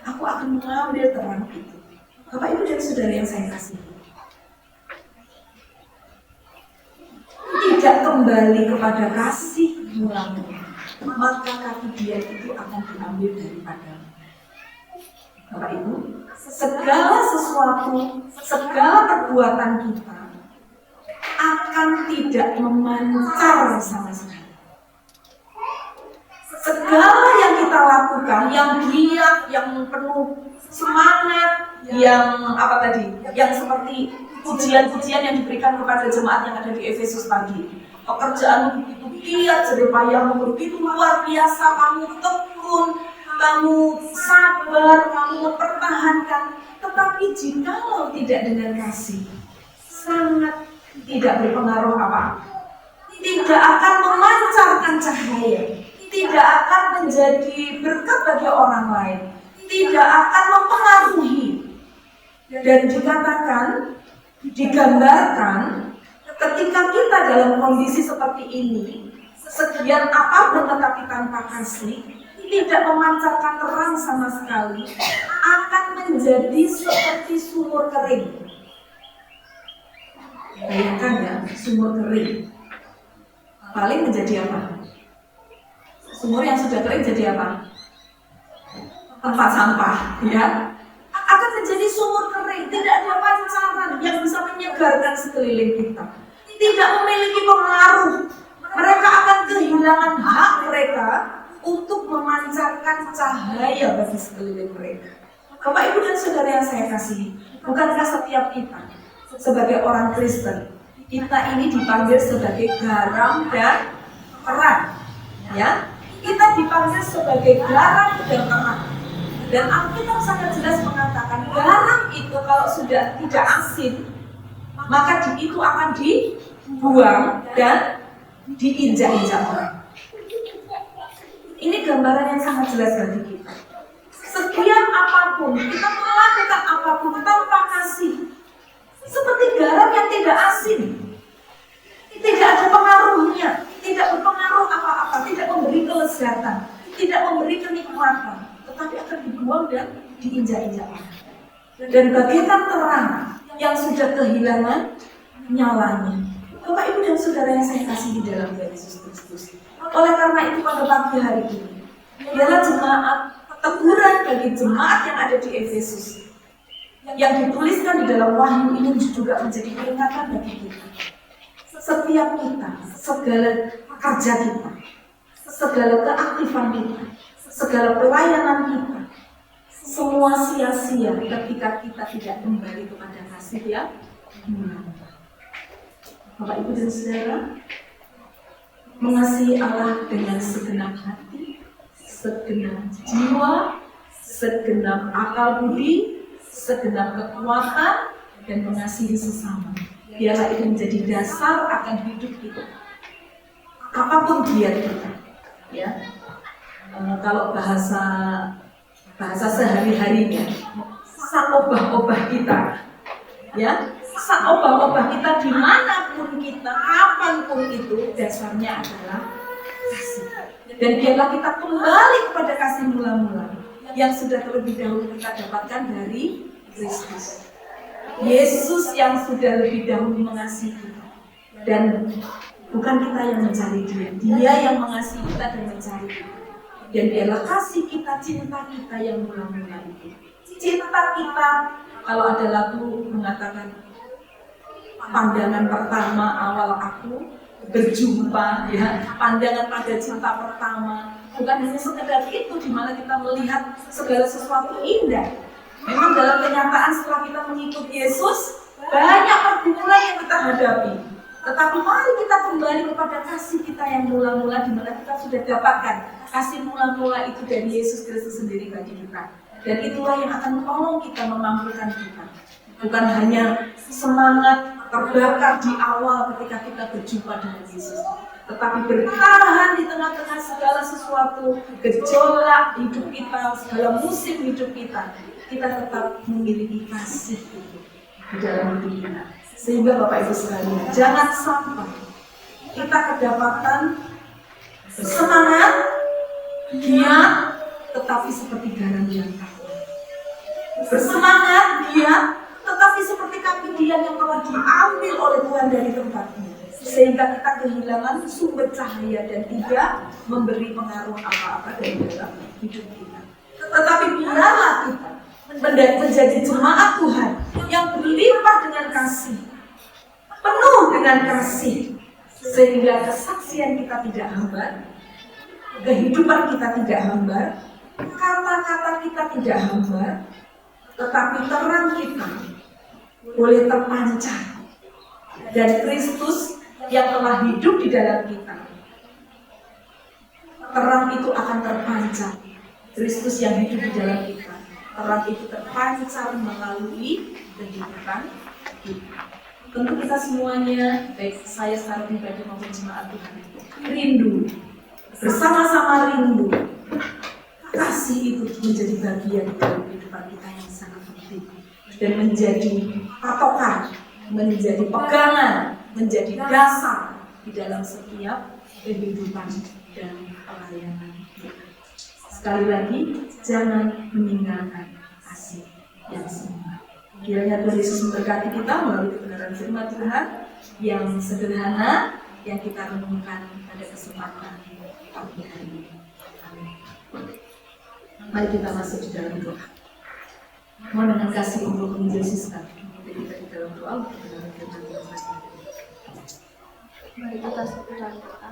Aku akan mengambil terang itu. Bapak Ibu dan Saudara yang saya kasihi, tidak kembali kepada kasih mula-mula, maka kaki dia itu akan diambil daripadamu. Bapak Ibu, segala sesuatu, segala perbuatan kita akan tidak memancar sama sekali. Segala yang kita lakukan, yang giat, yang penuh semangat, yang yang seperti pujian-pujian yang diberikan kepada jemaat yang ada di Efesus tadi. Pekerjaan begitu giat, jeripaya begitu luar biasa, kamu tekun, kamu sabar, kamu mempertahankan. Tetapi jikalau tidak dengan kasih, sangat tidak berpengaruh apa-apa. Tidak akan memancarkan cahaya, tidak akan menjadi berkat bagi orang lain, tidak akan mempengaruhi. Dan dikatakan, digambarkan, ketika kita dalam kondisi seperti ini, sekian apapun tetapi tanpa kasih, tidak memancarkan terang sama sekali, akan menjadi seperti sumur kering. Bayangkan ya, sumur kering. Paling menjadi apa? Sumur yang sudah kering jadi apa? Tempat sampah, ya. Akan menjadi sumur kering, tidak ada pancaran yang bisa menyegarkan sekeliling kita. Tidak memiliki pengaruh. Mereka akan kehilangan hak mereka untuk memancarkan cahaya bagi sekeliling mereka. Bapak, Ibu, dan Saudara yang saya kasihi, bukankah setiap kita sebagai orang Kristen, kita ini dipanggil sebagai garam dan terang, ya? Kita dipanggil sebagai garam dan terang. Dan Alkitab sangat jelas mengatakan garam itu kalau sudah tidak asin, maka itu akan dibuang dan diinjak-injak orang. Ini gambaran yang sangat jelas bagi kita. Setiap apapun, kita melakukan apapun tanpa kasih, seperti garam yang tidak asin, tidak ada pengaruhnya, tidak berpengaruh apa-apa, tidak memberi kelezatan, tidak memberi kenikmatan, tetapi akan dibuang dan diinjak-injak orang. Dan bagaikan terang yang sudah kehilangan nyalanya. Bapak, Ibu, dan Saudara yang saya kasihi dalam Yesus Kristus. Oleh karena itu pada pagi hari ini, biarlah jemaat, teguran bagi jemaat yang ada di Efesus yang dituliskan di dalam Wahyu ini juga menjadi peringatan bagi kita. Setiap kita, segala kerja kita, segala keaktifan kita, segala pelayanan kita, semua sia-sia ketika kita tidak kembali kepada kasih yang Bapak, Ibu, dan Saudara, mengasihi Allah dengan segenap hati, segenap jiwa, segenap akal budi, segenap kekuatan, dan mengasihi sesama. Biarlah itu menjadi dasar akan hidup kita. Apapun dia kita, ya. Kalau bahasa sehari-harinya, obah-obah kita, ya. Obah-obah kita dimanapun kita, kapanpun itu, dasarnya adalah kasih. Dan biarlah kita kembali kepada kasih mula-mula yang sudah terlebih dahulu kita dapatkan dari Kristus. Yesus yang sudah lebih dahulu mengasihi kita. Dan bukan kita yang mencari dia, dia yang mengasihi kita dan mencari kita. Dan biarlah kasih kita, cinta kita yang mula-mula itu. Cinta kita, kalau ada lagu mengatakan, pandangan pertama awal aku berjumpa, ya, pandangan pada cinta pertama, bukan hanya sekedar itu di mana kita melihat segala sesuatu indah. Memang dalam kenyataan setelah kita mengikuti Yesus, banyak pergumulan yang kita hadapi. Tetapi mari kita kembali kepada kasih kita yang mula-mula, di mana kita sudah dapatkan kasih mula-mula itu dari Yesus Kristus sendiri bagi kita. Dan itulah yang akan menolong kita, memampukan kita. Bukan hanya semangat terbakar di awal ketika kita berjumpa dengan Yesus, tetapi bertahan di tengah-tengah segala sesuatu, gejolak hidup kita, segala musim hidup kita, kita tetap memiliki kasih itu di dalam hidup kita. Sehingga Bapak Ibu sekalian, jangan sampai kita kedapatan semangat, giat, tetapi seperti garam yang kaku. Bersemangat, giat, tetapi seperti kaki dian yang telah diambil oleh Tuhan dari tempatnya, sehingga kita kehilangan sumber cahaya dan tidak memberi pengaruh apa-apa dari dalam hidup kita. Tetapi biarlah kita menjadi jemaat Tuhan yang berlimpah dengan kasih, penuh dengan kasih, sehingga kesaksian kita tidak hambar, kehidupan kita tidak hambar, kata-kata kita tidak hambar, tetapi terang kita boleh terpancar. Dan Kristus yang telah hidup di dalam kita, terang itu akan terpancar. Kristus yang hidup di dalam kita, terang itu terpancar melalui kehidupan kita. Tentu kita semuanya, baik saya secara pribadi maupun jemaat Tuhan, rindu, bersama-sama rindu kasih kasih itu menjadi bagian dalam kehidupan kita yang sangat penting dan menjadi patokan, menjadi pegangan, menjadi dasar di dalam setiap kehidupan dan pelayanan kita. Sekali lagi, jangan meninggalkan kasih yang sempurna. Kiranya Tuhan Yesus memberkati kita melalui kebenaran firman Tuhan yang sederhana yang kita renungkan pada kesempatan pagi hari ini. Amin. Mari kita masuk di dalam doa. Mohon dengan kasih untuk Yesus kami kita di dalam doa untuk kebenaran firman Tuhan. Mari kita sedang doa.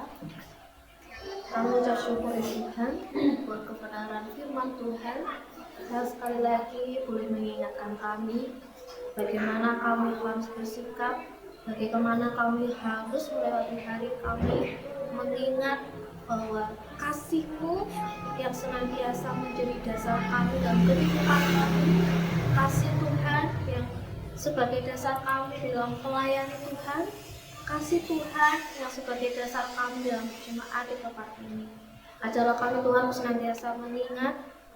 Kami ucap syukur ya Tuhan buat kebenaran firman Tuhan yang sekali lagi boleh mengingatkan kami bagaimana kami harus bersikap, bagaimana kami harus melewati hari kami, mengingat bahwa kasih-Mu yang senantiasa menjadi dasar kami dalam kehidupan kami, kasih Tuhan yang sebagai dasar kami dalam pelayanan Tuhan, kasih Tuhan yang sebagai dasar kami dalam berjemaat di tempat ini. Ajarlah kami Tuhan senantiasa mengingat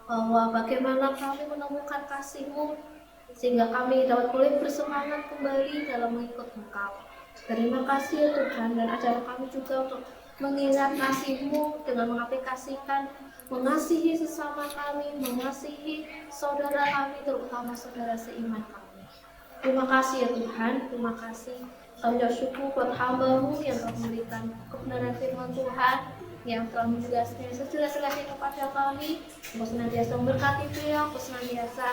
bahwa bagaimana kami menemukan kasih-Mu sehingga kami dapat boleh bersemangat kembali dalam mengikut Engkau. Terima kasih ya Tuhan, dan ajarlah kami juga untuk mengingat kasih-Mu dengan mengaplikasikan mengasihi sesama kami, mengasihi saudara kami, terutama saudara seiman kami. Terima kasih ya Tuhan, terima kasih. Kami bersyukur buat hamba-Mu yang telah memberikan kebenaran firman Tuhan, yang telah menjelaskan sejelas-jelasnya kepada kami, untuk senantiasa memberkati beliau, untuk senantiasa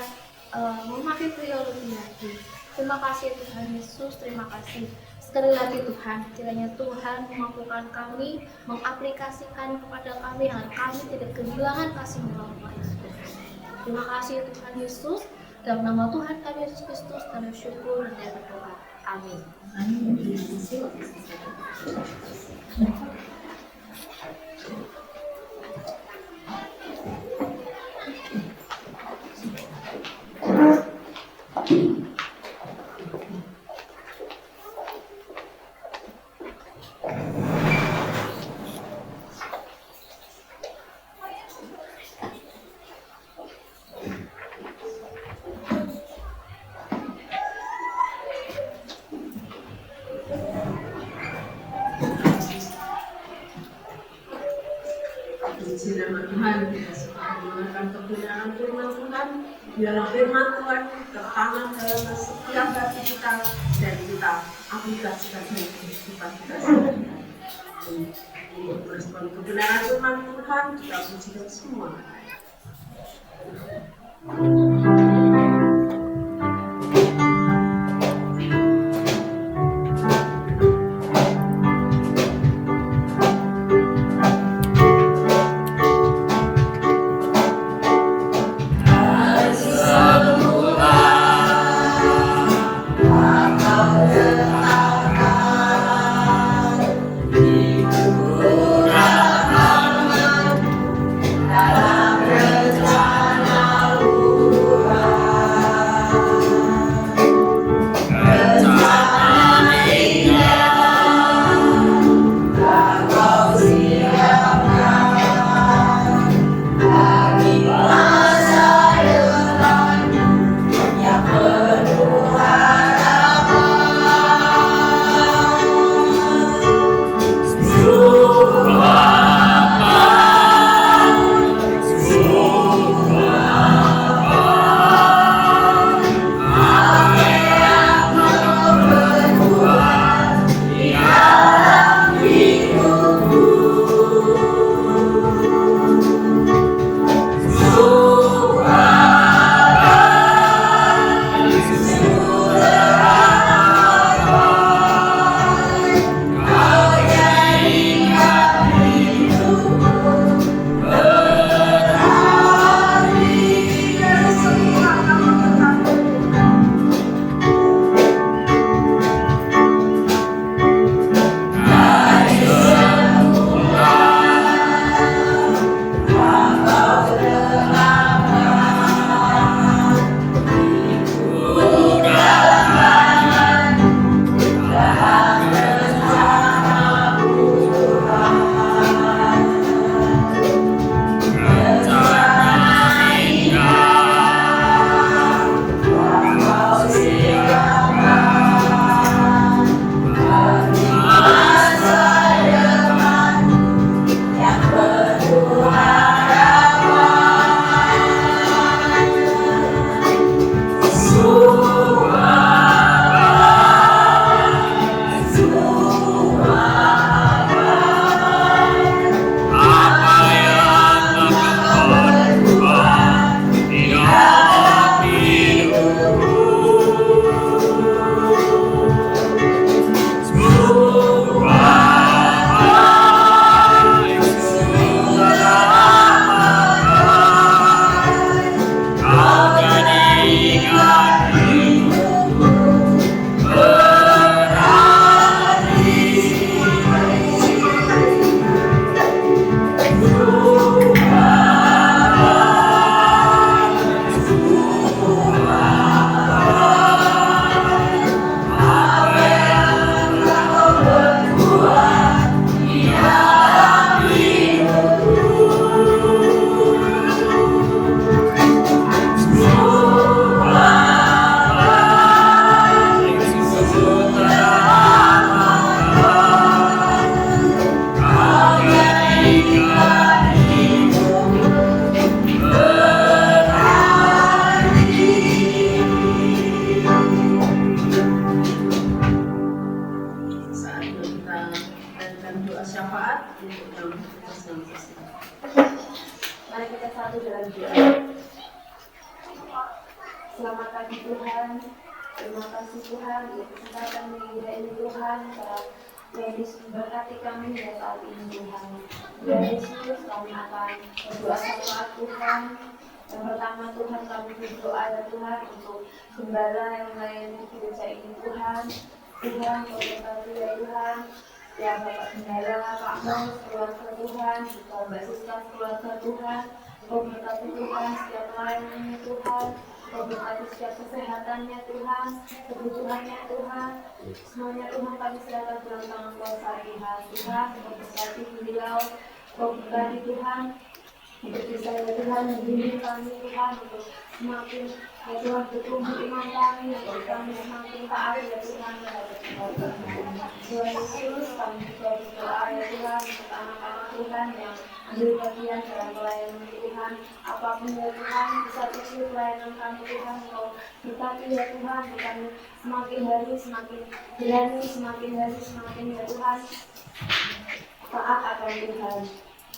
memakai beliau lebih lagi. Terima kasih Tuhan Yesus, terima kasih. Sekali lagi Tuhan, kiranya Tuhan memampukan kami, mengaplikasikan kepada kami agar kami tidak kehilangan kasih dalam Tuhan Yesus. Terima kasih Tuhan Yesus, dalam nama Tuhan kami Yesus Kristus, kami syukur dan berdoa. Amin. Amin. Puji nama Tuhan, kita semua mendengarkan kebenaran firman Tuhan. Biarlah firman Tuhan tertanam dalam setiap hati kita dan kita aplikasikan dalam kehidupan kita sehari-hari. Untuk merespon kebenaran firman Tuhan, kita pujikan semua. Dalam rencana syafaat untuk yang bersama-sama. Mari kita satu dalam doa. Selamat pagi Tuhan. Terima kasih Tuhan untuk kesempatan mengira ini Tuhan. Tuhan Yesus berkati kami pada saat ini Tuhan. Tuhan Yesus, kami akan berdoa syafaat Tuhan. Yang pertama Tuhan, kami berdoa ya Tuhan untuk gembala yang melayani gereja ini Tuhan. Tuhan, kau berkati ya Tuhan. Ya Bapak Gembala, Pak Mos, keluarga Tuhan, juga Mbak Siska, keluarga Tuhan. Kau berkati Tuhan setiap pelayanannya Tuhan. Kau berkati setiap kesehatannya Tuhan, kebutuhannya Tuhan. Semuanya Tuhan kami serahkan dalam tangan kuasa Tuhan. Tuhan, kau berkati beliau. Kau berkati Tuhan. Untuk bisa ya Tuhan membimbing kami Tuhan untuk semakin ya Tuhan bertumbuh iman kami, untuk kami semakin taat ya Tuhan. Tuhan Yesus, kami juga berdoa ya Tuhan untuk anak-anak Tuhan yang ambil bagian dalam pelayanan Tuhan. Apapun ya Tuhan, bisa kecil pelayanan kami Tuhan, Kau berkati ya Tuhan, kami semakin hari semakin berani, semakin hari semakin ya Tuhan taat akan Tuhan.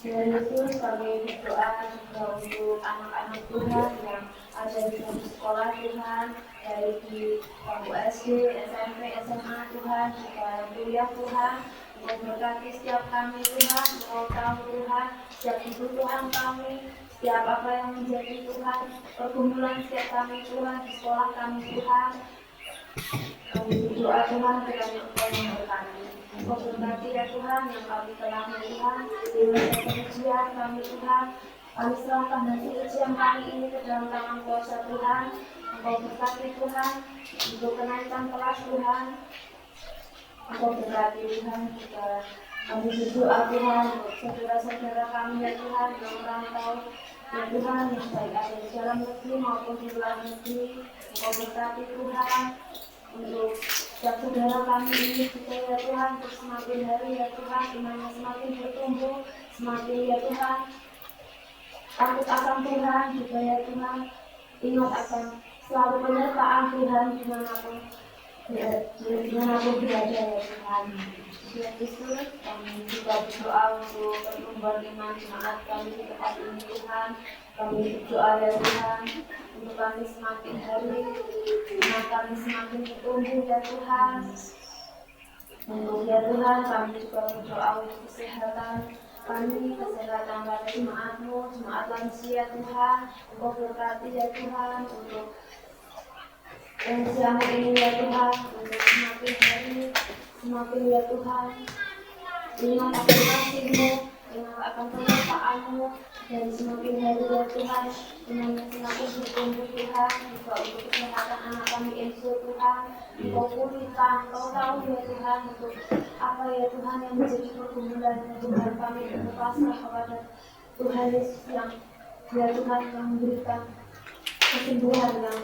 Dan Yesus, kami berdoa juga untuk anak-anak Tuhan yang ada di dalam sekolah Tuhan, dari di bangku SD, SMP, SMA Tuhan, juga kuliah Tuhan. Engkau berkati setiap kami Tuhan, Engkau tahu Tuhan setiap kebutuhan kami, setiap apa yang menjadi Tuhan pergumulan setiap kami Tuhan di sekolah kami Tuhan. Kami berdoa Tuhan kiranya Engkau memberkati. Engkau berkati ya Tuhan yang kami telah Tuhan di masa ujian kami Tuhan. Kami serahkan hasil ujian kami ini ke dalam tangan kuasa Tuhan. Engkau berkati Tuhan untuk kenaikan kelas Tuhan. Engkau berkati Tuhan juga. Kami berdoa Tuhan untuk saudara-saudara kami ya Tuhan yang merantau ya Tuhan yang baik ada di dalam negeri maupun di luar negeri. Engkau berkati Tuhan untuk setiap saudara kami ini kita ya Tuhan untuk semakin hari ya Tuhan imannya semakin bertumbuh, semakin ya Tuhan takut akan Tuhan juga ya Tuhan, ingat akan selalu penyertaan Tuhan dimanapun berada ya Tuhan. Tuhan Yesus, kami juga berdoa untuk pertumbuhan iman semangat kami di tempat ini Tuhan. Kami berdoa ya Tuhan untuk kami semakin hari iman kami semakin bertumbuh ya Tuhan. Untuk ya Tuhan kami juga berdoa untuk kesehatan kami, kesehatan para jemaat-Mu, jemaat lansia Tuhan. Engkau berkati ya Tuhan untuk yang siang ini ya Tuhan, untuk semakin hari semakin ya Tuhan ingat akan kasih-Mu, ingat akan penyertaan-Mu, dan semakin hari ya Tuhan imannya semakin bertumbuh Tuhan. Juga untuk kesehatan anak kami Enzo Tuhan, Engkau pulihkan, Engkau tahu ya Tuhan untuk apa ya Tuhan yang menjadi pergumulan Tuhan kami berpasrah kepada Tuhan Yesus yang ya Tuhan yang memberikan kesembuhan yang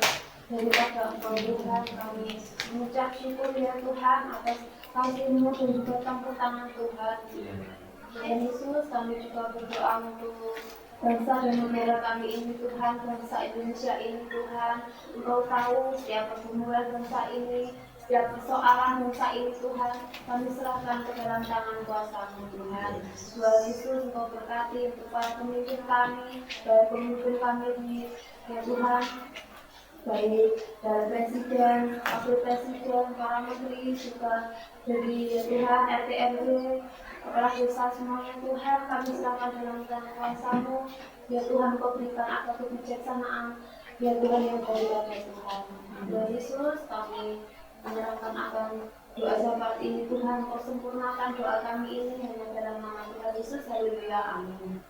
daripada Engkau Tuhan. Kami mengucap syukur ya Tuhan atas kasih-Mu dan juga campur tangan Tuhan. Tuhan Yesus, kami juga berdoa untuk bangsa dan negara kami ini Tuhan, bangsa Indonesia ini Tuhan. Engkau tahu setiap pergumulan bangsa ini, setiap persoalan bangsa ini Tuhan, kami serahkan ke dalam tangan kuasa-Mu Tuhan. Tuhan Yesus, Engkau berkati untuk para pemimpin kami, baik pemimpin kami di ya Tuhan, baik dari presiden, wakil presiden, para menteri, juga dari ya Tuhan, RT RW, kepala desa semuanya Tuhan, kami serahkan dalam tangan kuasa-Mu. Ya Tuhan, Kau berikan apa kebijaksanaan, ya Tuhan yang Kau berikan ya Tuhan. Tuhan Yesus, kami menyerahkan akan doa syafaat ini Tuhan, Kau sempurnakan doa kami ini hanya dalam nama Tuhan Yesus. Haleluya, amin.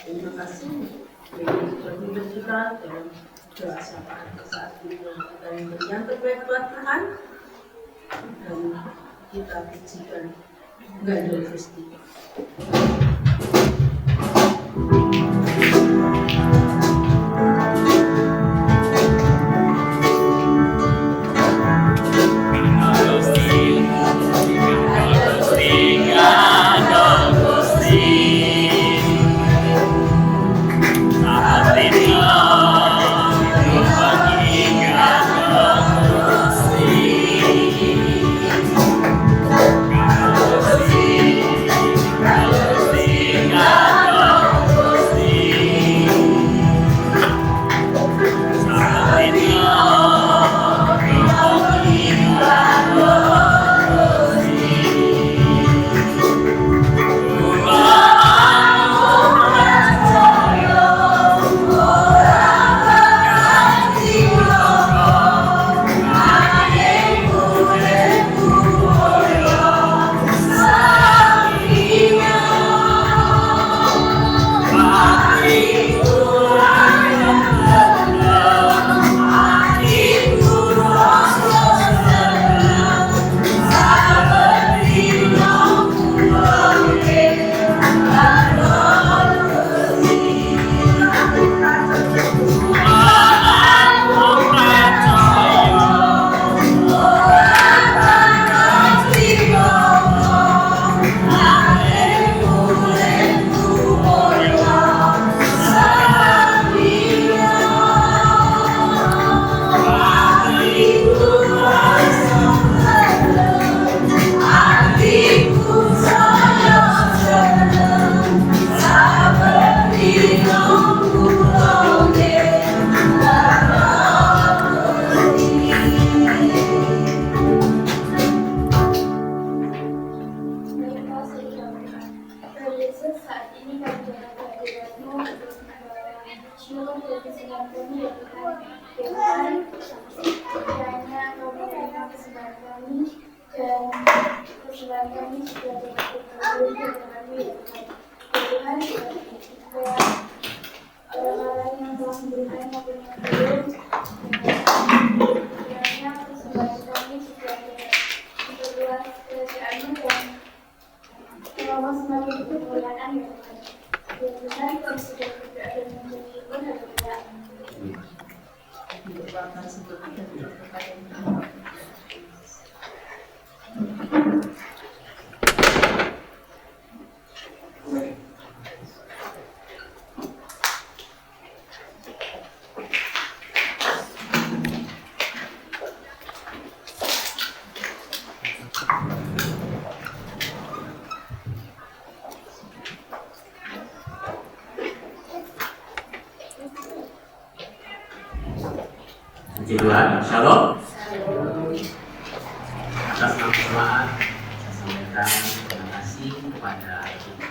Terima kasih. Berhidup kita dalam doa syafaat saat ini kita yang berikan terbaik buat Tuhan dan kita pujikan Gandul Gusti. kesalahan kami jika tidak berkenan denganmu ya Tuhan. Ya Tuhan, supaya orang-orang yang telah memberikan maupun yang belum, kiranya persembahan kami juga diperluas kerajaan-Mu dan selama semakin itu kemuliaan ya Tuhan. Ya Tuhan, kami sudah berdoa dan mensyukur, haleluya. Didoakan sebelumnya kepada Puji Tuhan, Shalom. Atas nama Tuhan, saya sampaikan terima kasih kepada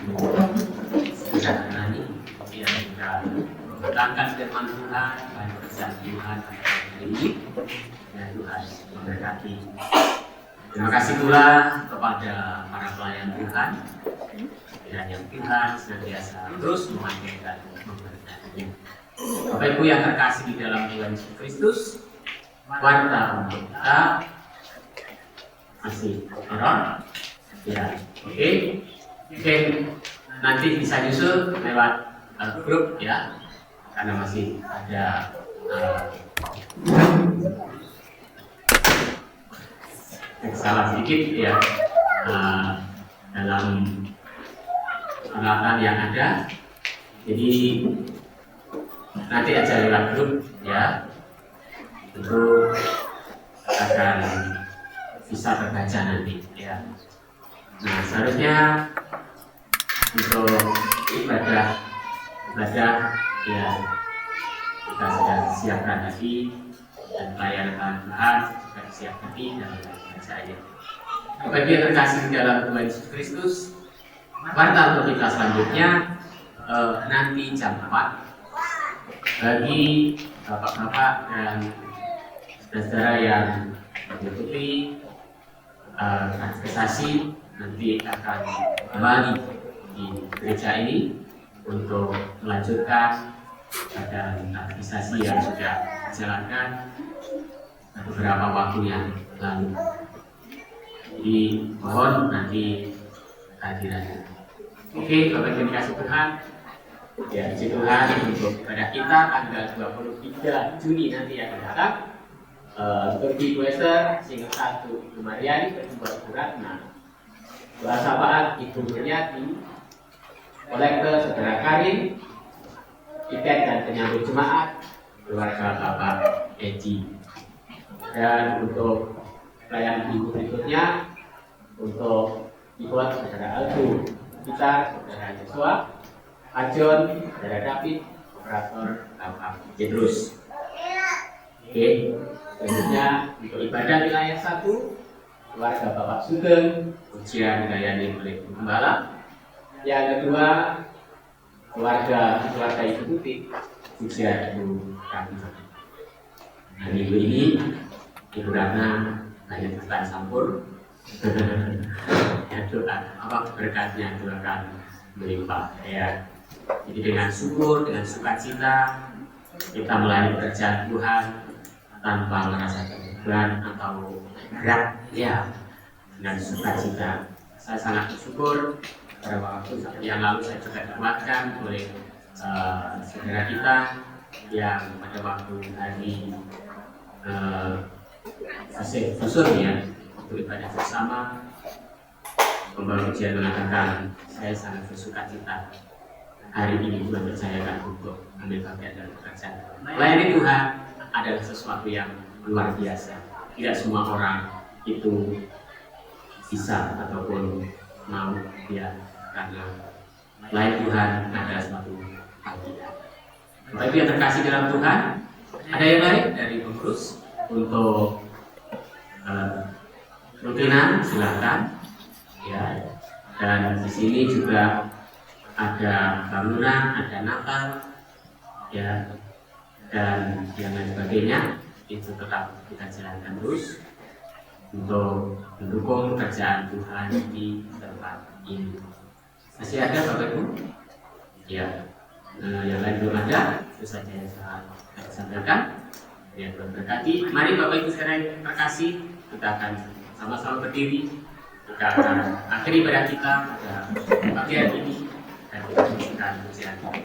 Ibu Nani yang sudah memberitakan firman Tuhan dan pekerjaan Tuhan pada hari ini. Dan Tuhan memberkati. Terima kasih pula kepada para pelayan Tuhan. Kiranya Tuhan senantiasa terus memakai dan memberkati. Bapak Ibu yang terkasih di dalam Tuhan Yesus Kristus, warta untuk kita masih error, ya, oke, nanti bisa nyusul lewat grup ya, karena masih ada salah sedikit ya dalam peralatan yang ada, jadi nanti aja lewat grup ya, itu akan bisa terbaca nanti ya. Nah seharusnya untuk ibadah ya kita sudah siapkan hati dan pelayanan Tuhan sudah siap hati dan percaya. Bagi yang terkasih di dalam Tuhan Yesus Kristus, warta untuk kita selanjutnya nanti jam 4. Bagi bapak-bapak dan saudara yang mengikuti katekisasi nanti akan kembali di gereja ini untuk melanjutkan pada katekisasi yang sudah dijalankan beberapa waktu yang lalu. Jadi mohon nanti kehadirannya. Oke, Bapak yang dikasih Tuhan. Ya, puji Tuhan untuk pada kita tanggal 23 Juni nanti yang akan datang. Turki Ibu Esther, Singkat 1 Ibu Mariani, Kedua Ibu Ratna, Dua Sahabat Ibu Mulyati, Kolektor Saudara Karin, Tiket dan penyambut jemaat keluarga Bapak Eji. Dan untuk pelayan ibu berikutnya, untuk Ibu Saudara Altu, kita Saudara Joshua, Ajon, Saudara David, Operator Bapak Petrus. Oke, selanjutnya untuk ibadah wilayah 1, keluarga Bapak Sugeng, ujian dilayani oleh Ibu Gembala. Yang kedua, keluarga Ibu Tuti, ujian Ibu Ratna. Dan ibu ini, Ibu Ratna, banyak bertahan sampur. Ya doa, apa berkatnya doakan melimpah ya. Jadi dengan syukur, dengan sukacita kita melayani pekerjaan Tuhan tanpa merasa beban atau berat ya, dengan sukacita. Saya sangat bersyukur pada waktu yang lalu saya juga dikuatkan oleh saudara kita yang pada waktu hari Khusus ya untuk ibadah bersama. Pembawa ujian mengatakan saya sangat bersukacita hari ini Tuhan percayakan untuk ambil bagian dalam pekerjaan. Melayani Tuhan adalah sesuatu yang luar biasa. Tidak semua orang itu bisa ataupun mau ya, karena melayani Tuhan adalah suatu panggilan. Bapak yang terkasih dalam Tuhan, ada yang lain dari pengurus untuk rutinan silakan ya. Dan di sini juga ada bangunan, ada Natal ya, dan yang lain sebagainya itu tetap kita jalankan terus. untuk mendukung kerjaan Tuhan di tempat ini. Masih ada Bapak Ibu? Ya. Yang lain belum ada, itu saja yang saya sampaikan. Ya, Tuhan berkati. Mari Bapak Ibu sekarang terkasih, kita akan sama-sama berdiri. Kita akan akhiri ibadah kita pada bagian ini dan kita lanjutkan ujian kita.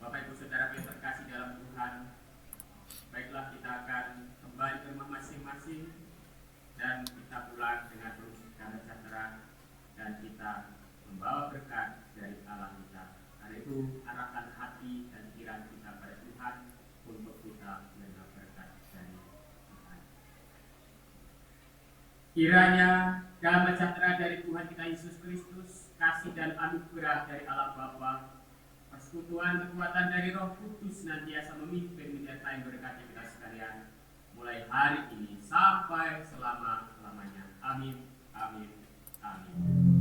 Bapak Ibu Saudara yang terkasih dalam Tuhan, baiklah kita akan kembali ke rumah masing-masing dan kita pulang dengan penuh damai sejahtera dan kita membawa berkat dari Allah kita. Karena itu arahkan hati dan pikiran kita pada Tuhan untuk kita menerima berkat dari Tuhan. Kiranya damai sejahtera dari Tuhan kita Yesus Kristus, kasih dan anugerah dari Allah Bapa, persekutuan kekuatan dari Roh Kudus senantiasa memimpin menyertai berkati kita sekalian mulai hari ini sampai selama-lamanya. Amin, amin, amin.